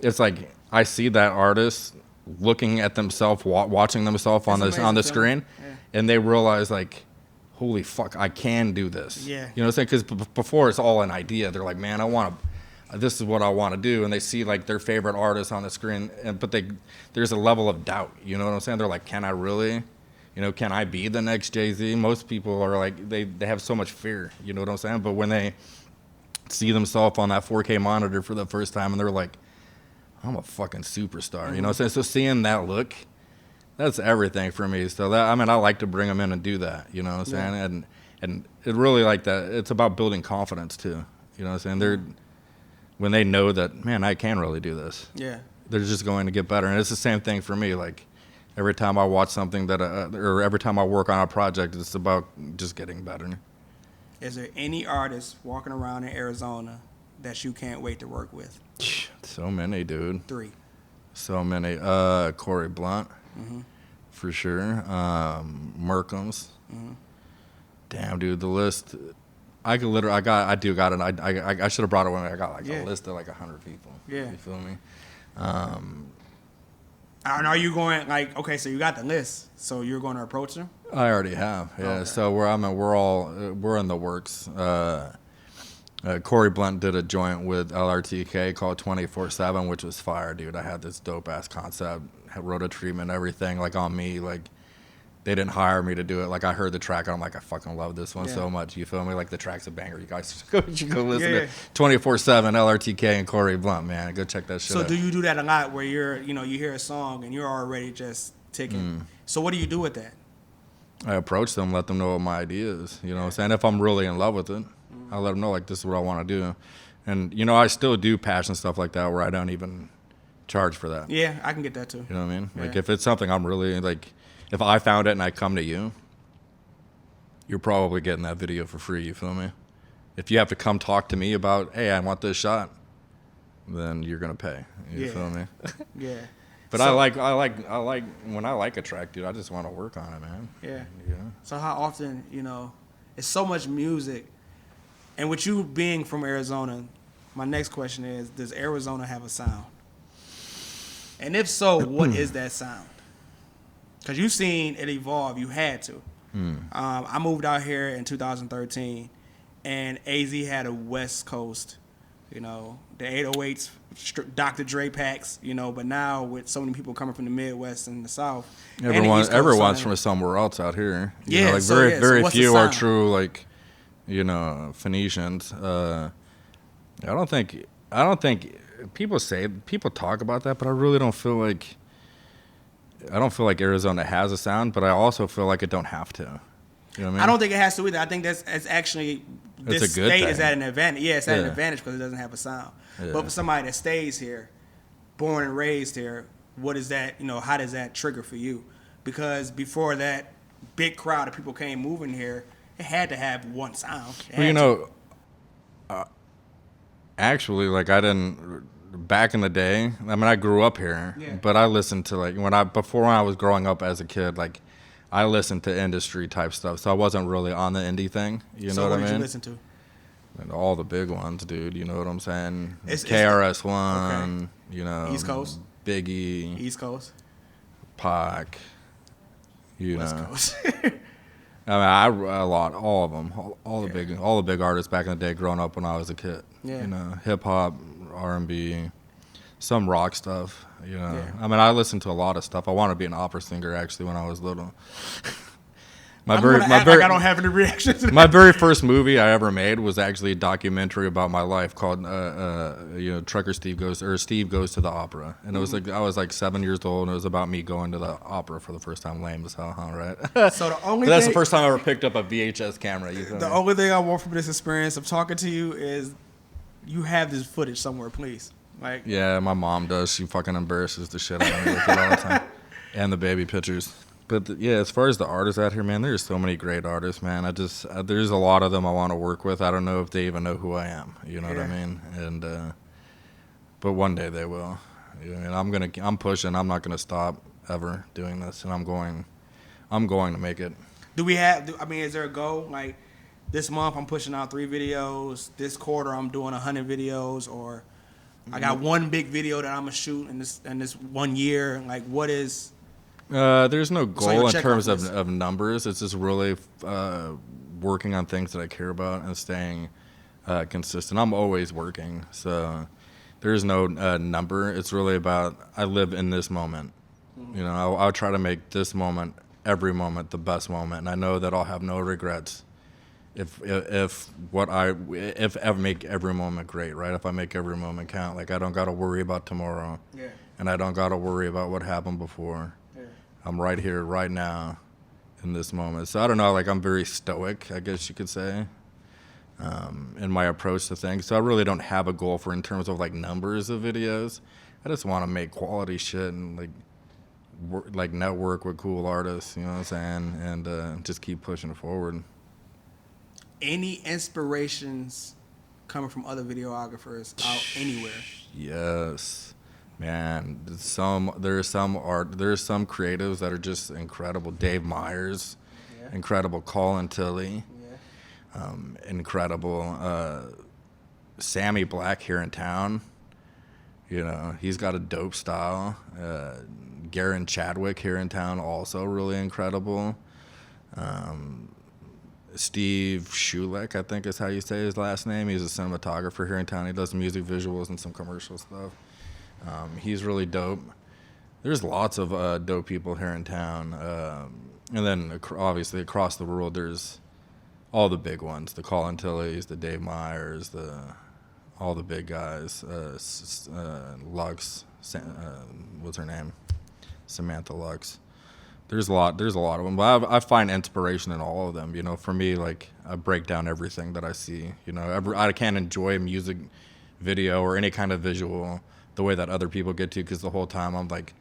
it's like I see that artist looking at themselves, watching themselves on the screen, and they realize like, holy fuck, I can do this. Yeah. You know what I'm saying? Because before it's all an idea. They're like, man, this is what I want to do, and they see like their favorite artist on the screen, but there's a level of doubt. You know what I'm saying? They're like, can I really? You know, can I be the next Jay-Z? Most people are like, they have so much fear. You know what I'm saying? But when they see themselves on that 4K monitor for the first time, and they're like, I'm a fucking superstar. You know what I'm saying? So seeing that look, that's everything for me. So I like to bring them in and do that. You know what I'm saying? And it really like that. It's about building confidence too. You know what I'm saying? When they know that, man, I can really do this. Yeah. They're just going to get better. And it's the same thing for me. Like, every time I watch something or every time I work on a project, it's about just getting better. Is there any artist walking around in Arizona that you can't wait to work with? So many, dude. 3. So many. Corey Blunt, for sure. Merkham's. Damn, dude, the list. I should have brought it when I got like a list of like 100 people. Yeah. You feel me? And are you going like, okay, so you got the list, so you're going to approach them? I already have. Yeah. Okay. So we're in the works. Corey Blunt did a joint with LRTK called 24/7, which was fire, dude. I had this dope ass concept, wrote a treatment, everything like on me. Like, they didn't hire me to do it. Like, I heard the track and I'm like, I fucking love this one so much. You feel me? Like, the track's a banger. You guys should go listen to 24/7 LRTK and Corey Blunt, man. Go check that shit out. So do you do that a lot where you hear a song and you're already just ticking? So what do you do with that? I approach them, let them know what my idea is. You know what I'm saying? If I'm really in love with it, I let them know, like, this is what I want to do. And, I still do passion stuff like that where I don't even charge for that. Yeah, I can get that too. You know what I mean? Yeah. Like, if it's something I'm really, like, if I found it and I come to you, you're probably getting that video for free, you feel me? If you have to come talk to me about, hey, I want this shot, then you're going to pay. You feel me? Yeah. But so, I like when I like a track, dude, I just want to work on it, man. Yeah. Yeah. So how often, it's so much music, and with you being from Arizona, my next question is, does Arizona have a sound? And if so, what is that sound? Because you've seen it evolve. You had to. I moved out here in 2013, and AZ had a West Coast, the 808s, Dr. Dre packs, but now with so many people coming from the Midwest and the South, everyone's from somewhere else out here. Very few are true, like, Phoenicians. I don't think people talk about that, but I really don't feel like. I don't feel like Arizona has a sound, but I also feel like it don't have to. You know what I mean? I don't think it has to either. I think it's actually this a good state thing. Is at an advantage. Yeah, it's at an advantage because it doesn't have a sound. Yeah. But for somebody that stays here, born and raised here, what is that? How does that trigger for you? Because before that big crowd of people came moving here, it had to have one sound. Actually, like, I didn't. Back in the day, I grew up here, but I listened to, like, when I was growing up as a kid, like, I listened to industry type stuff, so I wasn't really on the indie thing. You know what I mean? So what did you listen to? And all the big ones, dude. You know what I'm saying? KRS-One, okay. East Coast, Biggie, East Coast, Pac, West Coast. all of them, all the big artists back in the day, growing up when I was a kid. Yeah. Hip hop, R&B, some rock stuff. I listened to a lot of stuff. I wanted to be an opera singer actually when I was little. I don't have any reactions to that. My very first movie I ever made was actually a documentary about my life called Steve Goes to the Opera, and it was like I was like 7 years old, and it was about me going to the opera for the first time. Lame as hell, huh? Right? So that's the first time I ever picked up a VHS camera. Only thing I want from this experience of talking to you is you have this footage somewhere, please. Like, yeah, my mom does. She fucking embarrasses the shit out of me with it all the time, and the baby pictures. But as far as the artists out here, man, there's so many great artists, man. There's a lot of them I want to work with. I don't know if they even know who I am. You know what I mean? And but one day they will. And I'm pushing. I'm not gonna stop ever doing this, and I'm going to make it. Is there a goal? Like, this month I'm pushing out 3 videos. This quarter I'm doing 100 videos, or I got one big video that I'm gonna shoot in this 1 year. Like, what is? There's no goal in terms list? of numbers. It's just really working on things that I care about and staying consistent. I'm always working, so there's no number. It's really about I live in this moment. You know, I'll try to make this moment, every moment, the best moment, and I know that I'll have no regrets if I make every moment great, right? If I make every moment count, like I don't got to worry about tomorrow, and I don't got to worry about what happened before. I'm right here, right now, in this moment. So I don't know, like I'm very stoic, I guess you could say, in my approach to things. So I really don't have a goal for in terms of like numbers of videos. I just want to make quality shit and like network with cool artists, you know what I'm saying, and just keep pushing it forward. Any inspirations coming from other videographers out anywhere? Yes, man. There's some creatives that are just incredible. Dave Myers, incredible. Colin Tilley, incredible. Sammy Black here in town. You know, he's got a dope style. Garen Chadwick here in town, also really incredible. Steve Schulek, I think is how you say his last name. He's a cinematographer here in town. He does music visuals and some commercial stuff. He's really dope. There's lots of dope people here in town. And then obviously across the world, there's all the big ones, the Colin Tillys, the Dave Myers, all the big guys, Lux, what's her name? Samantha Lux. There's a lot of them, but I find inspiration in all of them. You know, for me, like I break down everything that I see. You know, I can't enjoy a music video or any kind of visual the way that other people get to, because the whole time I'm like,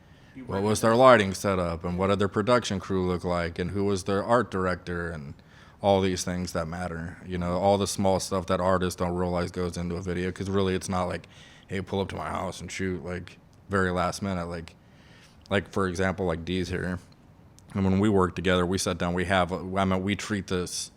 what was their lighting setup, and what did their production crew look like, and who was their art director, and all these things that matter. You know, all the small stuff that artists don't realize goes into a video, because really it's not like, hey, pull up to my house and shoot, like very last minute. Like for example, like D's here. And when we work together, we sit down, we treat this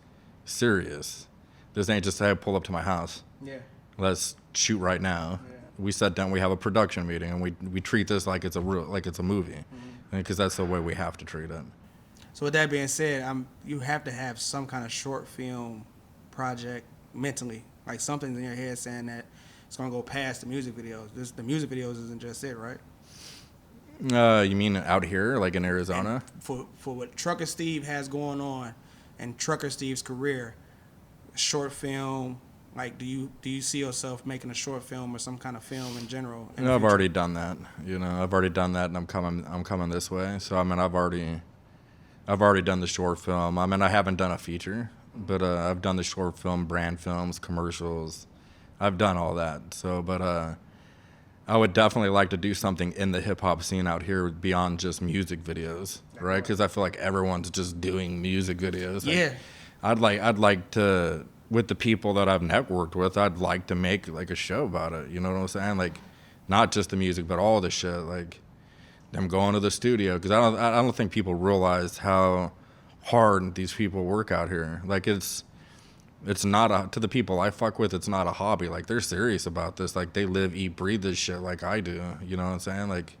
serious. This ain't just, hey, pull up to my house. Yeah. Let's shoot right now. Yeah. We sit down, we have a production meeting, and we treat this like it's a movie. Because that's the way we have to treat it. So with that being said, you have to have some kind of short film project mentally. Like something in your head saying that it's going to go past the music videos. The music videos isn't just it, right? You mean out here, like in Arizona? And for what Trucker Steve has going on, and Trucker Steve's career, short film. Like, do you see yourself making a short film or some kind of film in general? I've already done that. You know, I've already done that, and I'm coming this way. So I mean, I've already done the short film. I mean, I haven't done a feature, but I've done the short film, brand films, commercials. I've done all that. So, but I would definitely like to do something in the hip-hop scene out here beyond just music videos, right? Because I feel like everyone's just doing music videos. Yeah. Like, I'd like to, with the people that I've networked with, I'd like to make like a show about it. You know what I'm saying? Like, not just the music, but all the shit. Like, them going to the studio. Because I don't think people realize how hard these people work out here. Like, it's not to the people I fuck with, it's not a hobby. Like, they're serious about this. Like, they live, eat, breathe this shit like I do. You know what I'm saying? Like,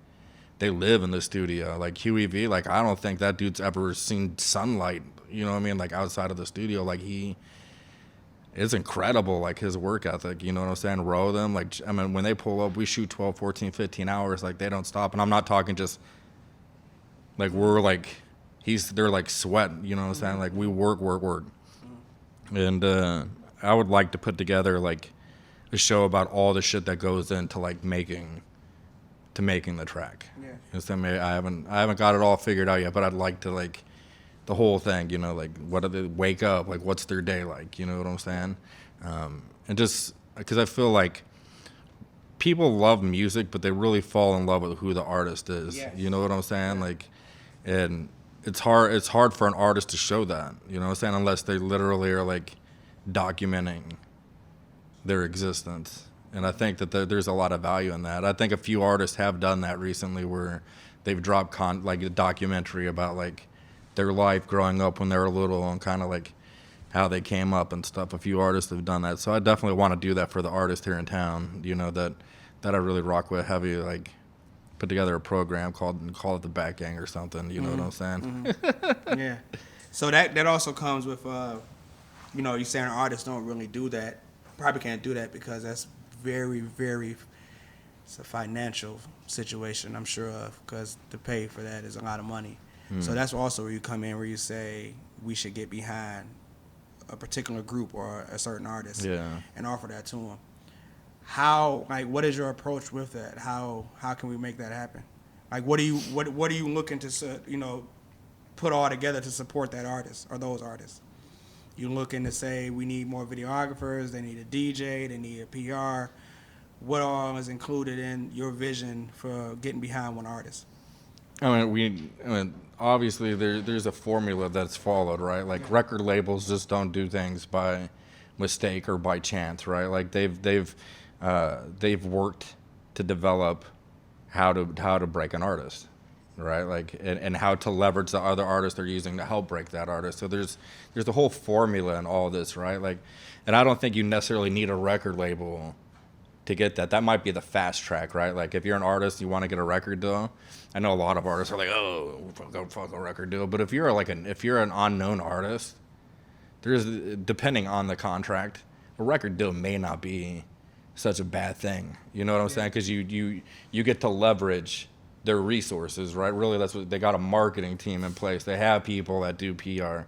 they live in the studio. Like, Huey V, like, I don't think that dude's ever seen sunlight, you know what I mean? Like, outside of the studio. Like, it's incredible, like, his work ethic, you know what I'm saying? Row them. Like, I mean, when they pull up, we shoot 12, 14, 15 hours. Like, they don't stop. And I'm not talking just, like, we're, like, they're, like, sweating, you know what I'm saying? Like, we work. And I would like to put together like a show about all the shit that goes into like making the track. Yeah. You know, I haven't got it all figured out yet, but I'd like to like the whole thing. You know, like what do they wake up? Like what's their day like? You know what I'm saying? And just because I feel like people love music, but they really fall in love with who the artist is. Yes. You know what I'm saying? Yeah. Like, and it's hard for an artist to show that, you know what I'm saying, unless they literally are like documenting their existence. And I think that there's a lot of value in that. I think a few artists have done that recently where they've dropped like a documentary about like their life growing up when they were little and kind of like how they came up and stuff. A few artists have done that, so I definitely want to do that for the artists here in town. You know, that I really rock with heavy, like put together a program call it the Back Gang or something. You know what I'm saying? Yeah. So that also comes with, you know, you saying artists don't really do that. Probably can't do that because that's very, very, it's a financial situation, I'm sure of, because to pay for that is a lot of money. So that's also where you come in, where you say we should get behind a particular group or a certain artist and offer that to them. How, like, what is your approach with that? How can we make that happen? Like, what are you looking to, you know, put all together to support that artist or those artists? You looking to say we need more videographers, they need a DJ, they need a PR. What all is included in your vision for getting behind one artist? I mean, obviously there's a formula that's followed, right? Like record labels just don't do things by mistake or by chance, right? Like they've worked to develop how to break an artist, right? Like and how to leverage the other artists they're using to help break that artist. So there's a whole formula in all this, right? Like, and I don't think you necessarily need a record label to get that. That might be the fast track, right? Like if you're an artist, you want to get a record deal. I know a lot of artists are like, oh, fuck a record deal. But if you're an unknown artist, depending on the contract, a record deal may not be such a bad thing. You know what I'm saying? Because you get to leverage their resources, right? Really, that's what they got, a marketing team in place. They have people that do PR,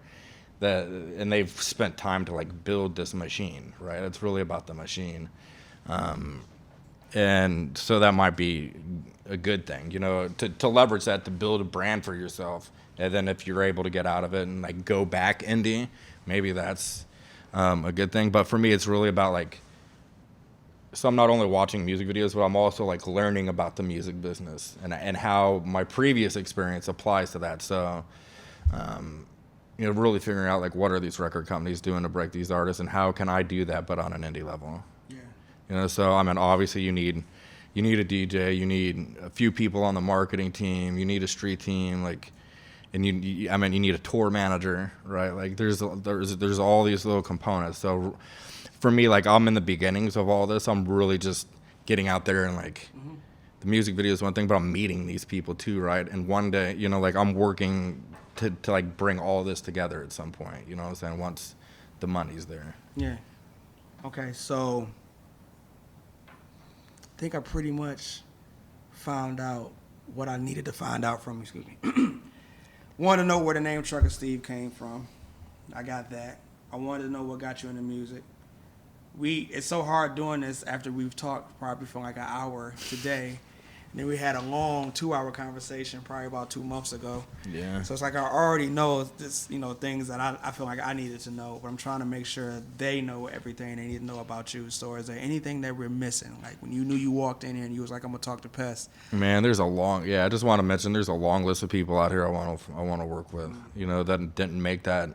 and they've spent time to like build this machine, right? It's really about the machine. And so that might be a good thing, you know, to leverage that, to build a brand for yourself. And then if you're able to get out of it and like go back indie, maybe that's a good thing. But for me, it's really about like, so I'm not only watching music videos, but I'm also like learning about the music business and how my previous experience applies to that. So, you know, really figuring out like what are these record companies doing to break these artists and how can I do that, but on an indie level. You know, so I mean, obviously you need a DJ, you need a few people on the marketing team, you need a street team, like, and you need a tour manager, right? Like, there's all these little components. So, for me, like, I'm in the beginnings of all this. I'm really just getting out there and like, the music video is one thing, but I'm meeting these people too, right? And one day, you know, like I'm working to like bring all this together at some point. You know what I'm saying? Once the money's there. Yeah. Okay, so I think I pretty much found out what I needed to find out from you. Excuse me. Wanted to know where the name Trucker Steve came from. I got that. I wanted to know what got you into music. It's so hard doing this after we've talked probably for like an hour today. And then we had a long 2-hour conversation probably about 2 months ago. Yeah. So it's like I already know this, you know, things that I feel like I needed to know, but I'm trying to make sure they know everything they need to know about you. So is there anything that we're missing? Like when you knew you walked in here and you was like, I'm gonna talk to Pest. Man, I just want to mention there's a long list of people out here I want to work with. You know, that didn't make that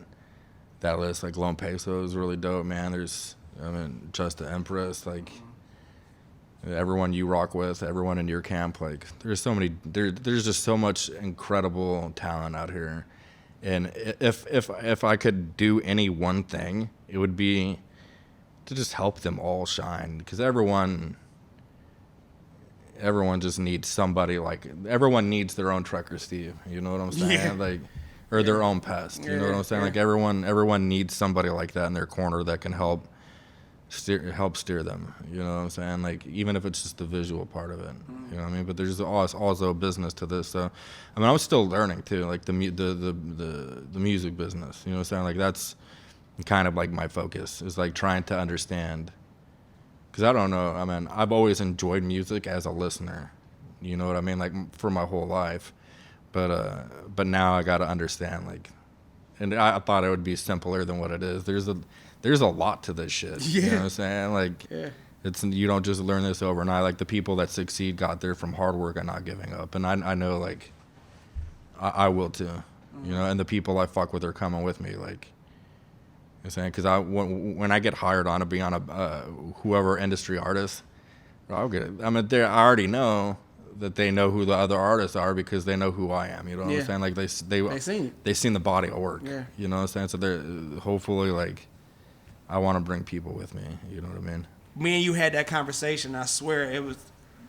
list. Like Lone Peso is really dope, man. Just the Empress, like everyone you rock with, everyone in your camp, like there's just so much incredible talent out here. And if I could do any one thing, it would be to just help them all shine, because everyone just needs somebody, like everyone needs their own Trucker Steve, you know what I'm saying? Yeah. Like, or their own Pest, you know what I'm saying? Like everyone needs somebody like that in their corner that can help steer them, you know what I'm saying? Like, even if it's just the visual part of it, you know what I mean? But there's also a business to this. So, I mean, I'm still learning too, like the music business, you know what I'm saying? Like, that's kind of like my focus, is like trying to understand, because I don't know, I mean, I've always enjoyed music as a listener, you know what I mean? Like, for my whole life. But now I got to understand, like, and I thought it would be simpler than what it is. There's a lot to this shit. Yeah. You know what I'm saying? Like, you don't just learn this overnight. Like, the people that succeed got there from hard work and not giving up. And I know, like, I will too. You know, and the people I fuck with are coming with me. Like, you know what I'm saying? Because when I get hired on to be on a whoever industry artist, I'll get it. I mean, I already know that they know who the other artists are because they know who I am. You know what I'm saying? Like they seen the body of work. Yeah. You know what I'm saying? So they're hopefully like I want to bring people with me. You know what I mean? Me and you had that conversation. I swear it was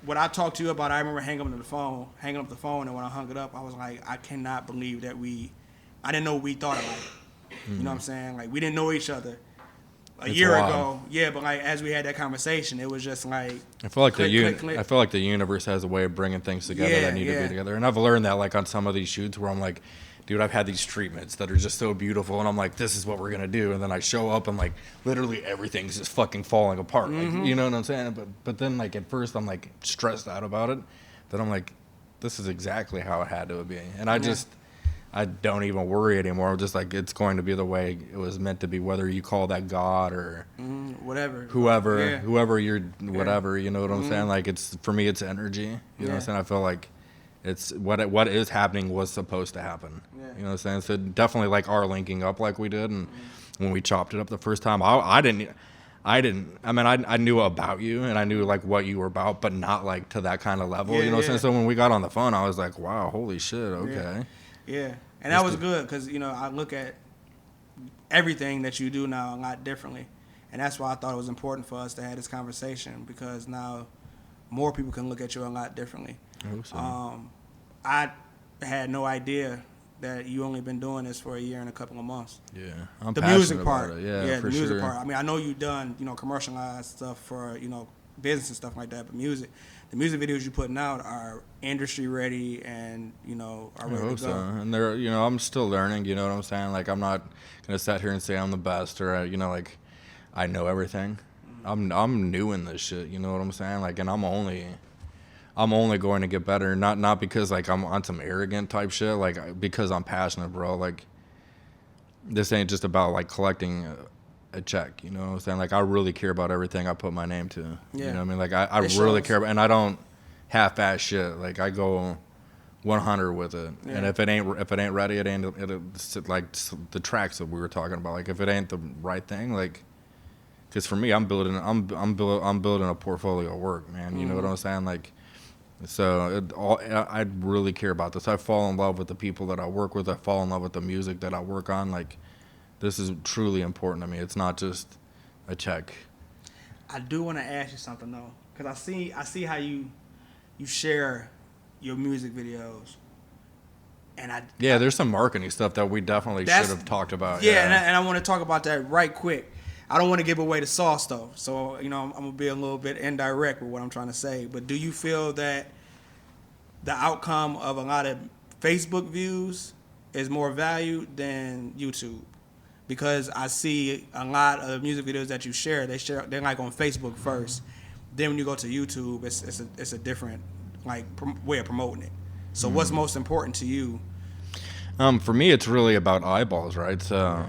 what I talked to you about. I remember hanging up the phone, and when I hung it up, I was like, I cannot believe that I didn't know we thought alike. You know what I'm saying? Like we didn't know each other a year ago. Yeah, but like as we had that conversation, it was just like I feel like click. I feel like the universe has a way of bringing things together that need to be together. And I've learned that like on some of these shoots where I'm like, dude, I've had these treatments that are just so beautiful, and I'm like, this is what we're gonna do, and then I show up and like literally everything's just fucking falling apart. Like, you know what I'm saying? But then like at first I'm like stressed out about it. Then I'm like, this is exactly how it had to be, and I don't even worry anymore. I'm just like, it's going to be the way it was meant to be, whether you call that God or whatever, whoever you're, whatever. You know what I'm saying? Like it's for me, it's energy. You know what I'm saying? I feel like it's what is happening was supposed to happen. Yeah. You know what I'm saying? So definitely like our linking up like we did, and when we chopped it up the first time, I mean, I knew about you and I knew like what you were about, but not like to that kind of level. You know what I'm saying? So when we got on the phone, I was like, wow, holy shit, okay. Yeah, and that was good because, you know, I look at everything that you do now a lot differently. And that's why I thought it was important for us to have this conversation, because now more people can look at you a lot differently. I hope so. I had no idea that you only been doing this for a year and a couple of months. Yeah, I'm the passionate music part. about it. Yeah, for the music sure. part. I mean, I know you've done, you know, commercialized stuff for, you know, business and stuff like that, but the music videos you're putting out are industry ready and, you know, are ready to go. So. And they're, you know, I'm still learning, you know what I'm saying? Like, I'm not going to sit here and say I'm the best or, you know, like, I know everything. I'm new in this shit, you know what I'm saying? Like, and I'm only going to get better, not because, like, I'm on some arrogant type shit, like, because I'm passionate, bro. Like, this ain't just about, like, collecting a check, you know what I'm saying? Like, I really care about everything I put my name to. Yeah. You know what I mean? Like, I really care about, and I don't half-ass shit. Like, I go 100 with it. Yeah. And if it ain't ready, it's like the tracks that we were talking about. Like, if it ain't the right thing, like, because for me, I'm building a portfolio of work, man. You know what I'm saying? Like, so I really care about this. I fall in love with the people that I work with. I fall in love with the music that I work on. Like, this is truly important to me. It's not just a check. I do want to ask you something though, because I see how you share your music videos, and there's some marketing stuff that we definitely should have talked about. Yeah, and I want to talk about that right quick. I don't want to give away the sauce though, so you know I'm gonna be a little bit indirect with what I'm trying to say. But do you feel that the outcome of a lot of Facebook views is more valued than YouTube? Because I see a lot of music videos that you share, they're like on Facebook first. Then when you go to YouTube, it's a different like way of promoting it. So what's most important to you? For me, it's really about eyeballs, right? So,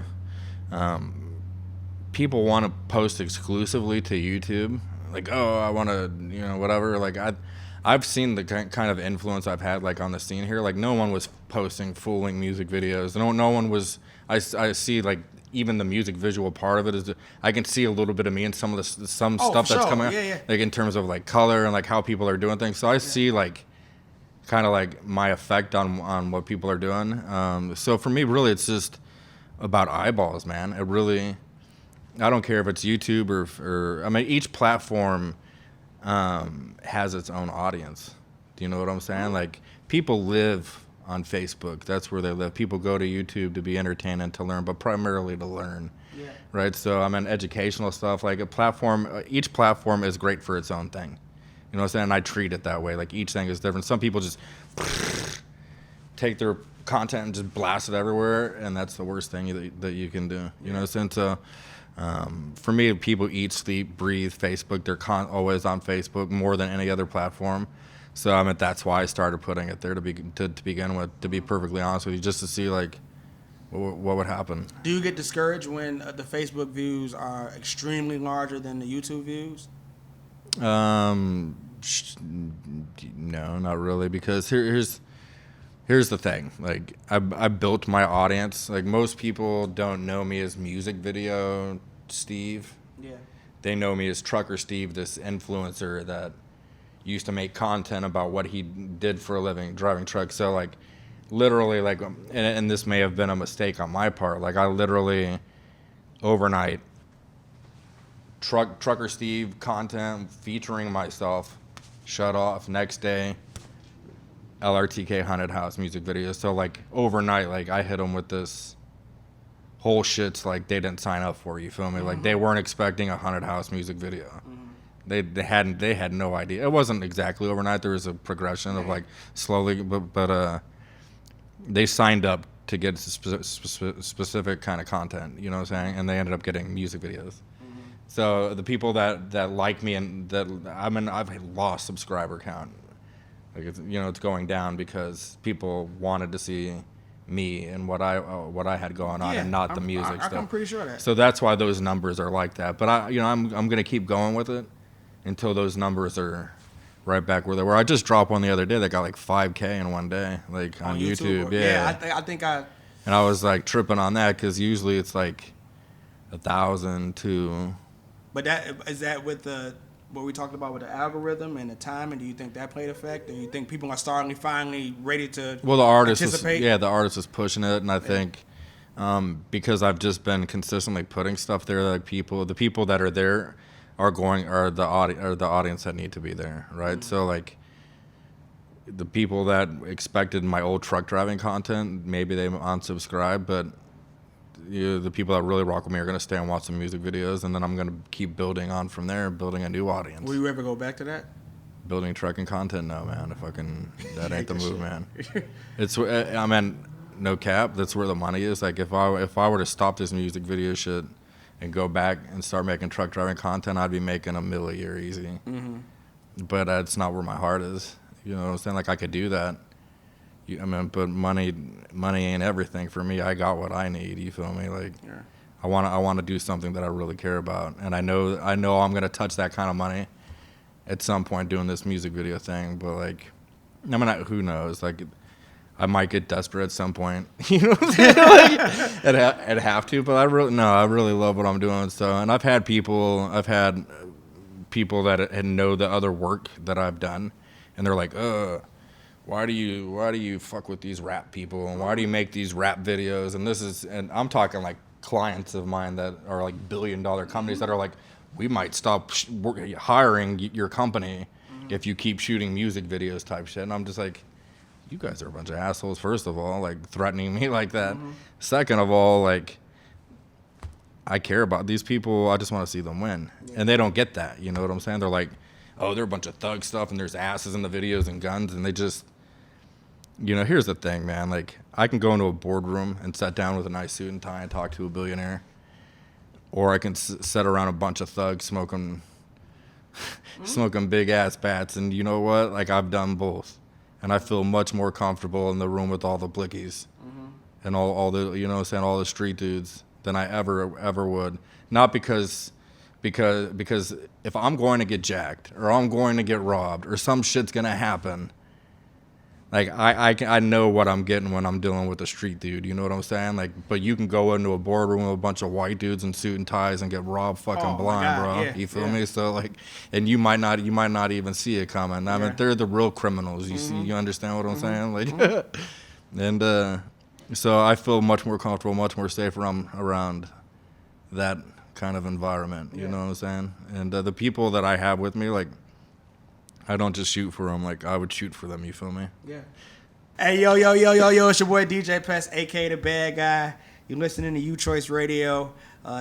people want to post exclusively to YouTube, like, oh, I want to, you know, whatever. Like I've seen the kind of influence I've had like on the scene here. Like no one was posting full-length music videos. No one was. I see like even the music visual part of it is I can see a little bit of me in some of stuff that's coming out, like in terms of like color and like how people are doing things. So I see like kind of like my effect on what people are doing. So for me, really, it's just about eyeballs, man. It really, I don't care if it's YouTube or I mean, each platform has its own audience. Do you know what I'm saying? Like people live on Facebook. That's where they live. People go to YouTube to be entertained and to learn, but primarily to learn. Yeah. Right? So I mean educational stuff, like each platform is great for its own thing. You know what I'm saying? And I treat it that way. Like each thing is different. Some people just take their content and just blast it everywhere, and that's the worst thing that you can do. You know what I'm saying? So for me, people eat, sleep, breathe Facebook. They're always on Facebook more than any other platform. So I mean, that's why I started putting it there to begin with. To be perfectly honest with you, just to see like what would happen. Do you get discouraged when the Facebook views are extremely larger than the YouTube views? No, not really. Because here's the thing. Like I built my audience. Like most people don't know me as music video Steve. Yeah. They know me as Trucker Steve, this influencer that used to make content about what he did for a living, driving trucks. So like, literally, like, and this may have been a mistake on my part. Like, I literally overnight Trucker Steve content featuring myself, shut off. Next day, LRTK Haunted House music video. So like overnight, like I hit them with this whole shit's like they didn't sign up for. You feel me? Like they weren't expecting a Haunted House music video. They had no idea. It wasn't exactly overnight. There was a progression of like slowly, but they signed up to get specific kind of content. You know what I'm saying? And they ended up getting music videos. So the people that like me and that I've lost subscriber count. Like it's going down because people wanted to see me and what I had going on and not the music stuff. I'm pretty sure of that. So that's why those numbers are like that. But I'm gonna keep going with it until those numbers are right back where they were. I just dropped one the other day that got like 5K in one day, like on YouTube. Yeah, I think I. And I was like tripping on that because usually it's like 1,000 to. But is that with what we talked about with the algorithm and the timing? Do you think that played effect? Do you think people are finally ready to the artist anticipate? The artist is pushing it, and I think because I've just been consistently putting stuff there, like the people that are there are the audience that need to be there, right? So like the people that expected my old truck driving content, maybe they unsubscribe, but the people that really rock with me are going to stay and watch some music videos, and then I'm going to keep building on from there, building a new audience. Will you ever go back to that? Building trucking content? No, man. That ain't the move, man. It's, I mean, no cap. That's where the money is. Like if I were to stop this music video shit and go back and start making truck driving content, I'd be making $1 million a year easy. Mm-hmm. But that's not where my heart is. You know what I'm saying? Like I could do that. But money ain't everything for me. I got what I need. You feel me? Like, yeah. I want to do something that I really care about, and I know I'm gonna touch that kind of money at some point doing this music video thing. But like, who knows? Like, I might get desperate at some point. You know what I'm saying? Like, I'd have to. But I really love what I'm doing. So, and I've had people that know the other work that I've done, and they're like, why do you fuck with these rap people, and why do you make these rap videos? And I'm talking like clients of mine that are like $1 billion companies that are like, we might stop hiring your company if you keep shooting music videos type shit. And I'm just like, you guys are a bunch of assholes, first of all, like threatening me like that. Second of all, like, I care about these people. I just want to see them win. And they don't get that. You know what I'm saying? They're like, oh, they're a bunch of thug stuff and there's asses in the videos and guns, and they just, here's the thing, man. Like, I can go into a boardroom and sit down with a nice suit and tie and talk to a billionaire, or I can sit around a bunch of thugs smoking big ass bats. And you know what? Like, I've done both, and I feel much more comfortable in the room with all the blickies and all the all the street dudes than I ever would. Not because if I'm going to get jacked or I'm going to get robbed or some shit's gonna happen, like I know what I'm getting when I'm dealing with a street dude. You know what I'm saying? Like, but you can go into a boardroom with a bunch of white dudes in suit and ties and get robbed fucking blind, bro. Yeah, you feel me? So like, and you might not even see it coming. I mean, they're the real criminals. You understand what I'm saying? Like, and so I feel much more comfortable, much more safe around that kind of environment. You know what I'm saying? And the people that I have with me, like, I don't just shoot for them. Like, I would shoot for them. You feel me? Yeah. Hey, yo, it's your boy DJ Pest, a.k.a. The Bad Guy. You're listening to UChoice Radio.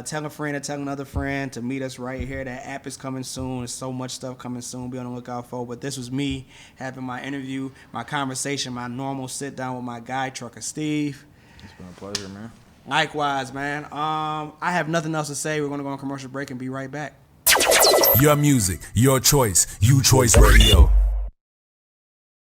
Tell a friend to tell another friend to meet us right here. That app is coming soon. There's so much stuff coming soon. Be on the lookout for. But this was me having my interview, my conversation, my normal sit down with my guy, Trucker Steve. It's been a pleasure, man. Likewise, man. I have nothing else to say. We're going to go on a commercial break and be right back. Your music, your choice, UChoice Radio.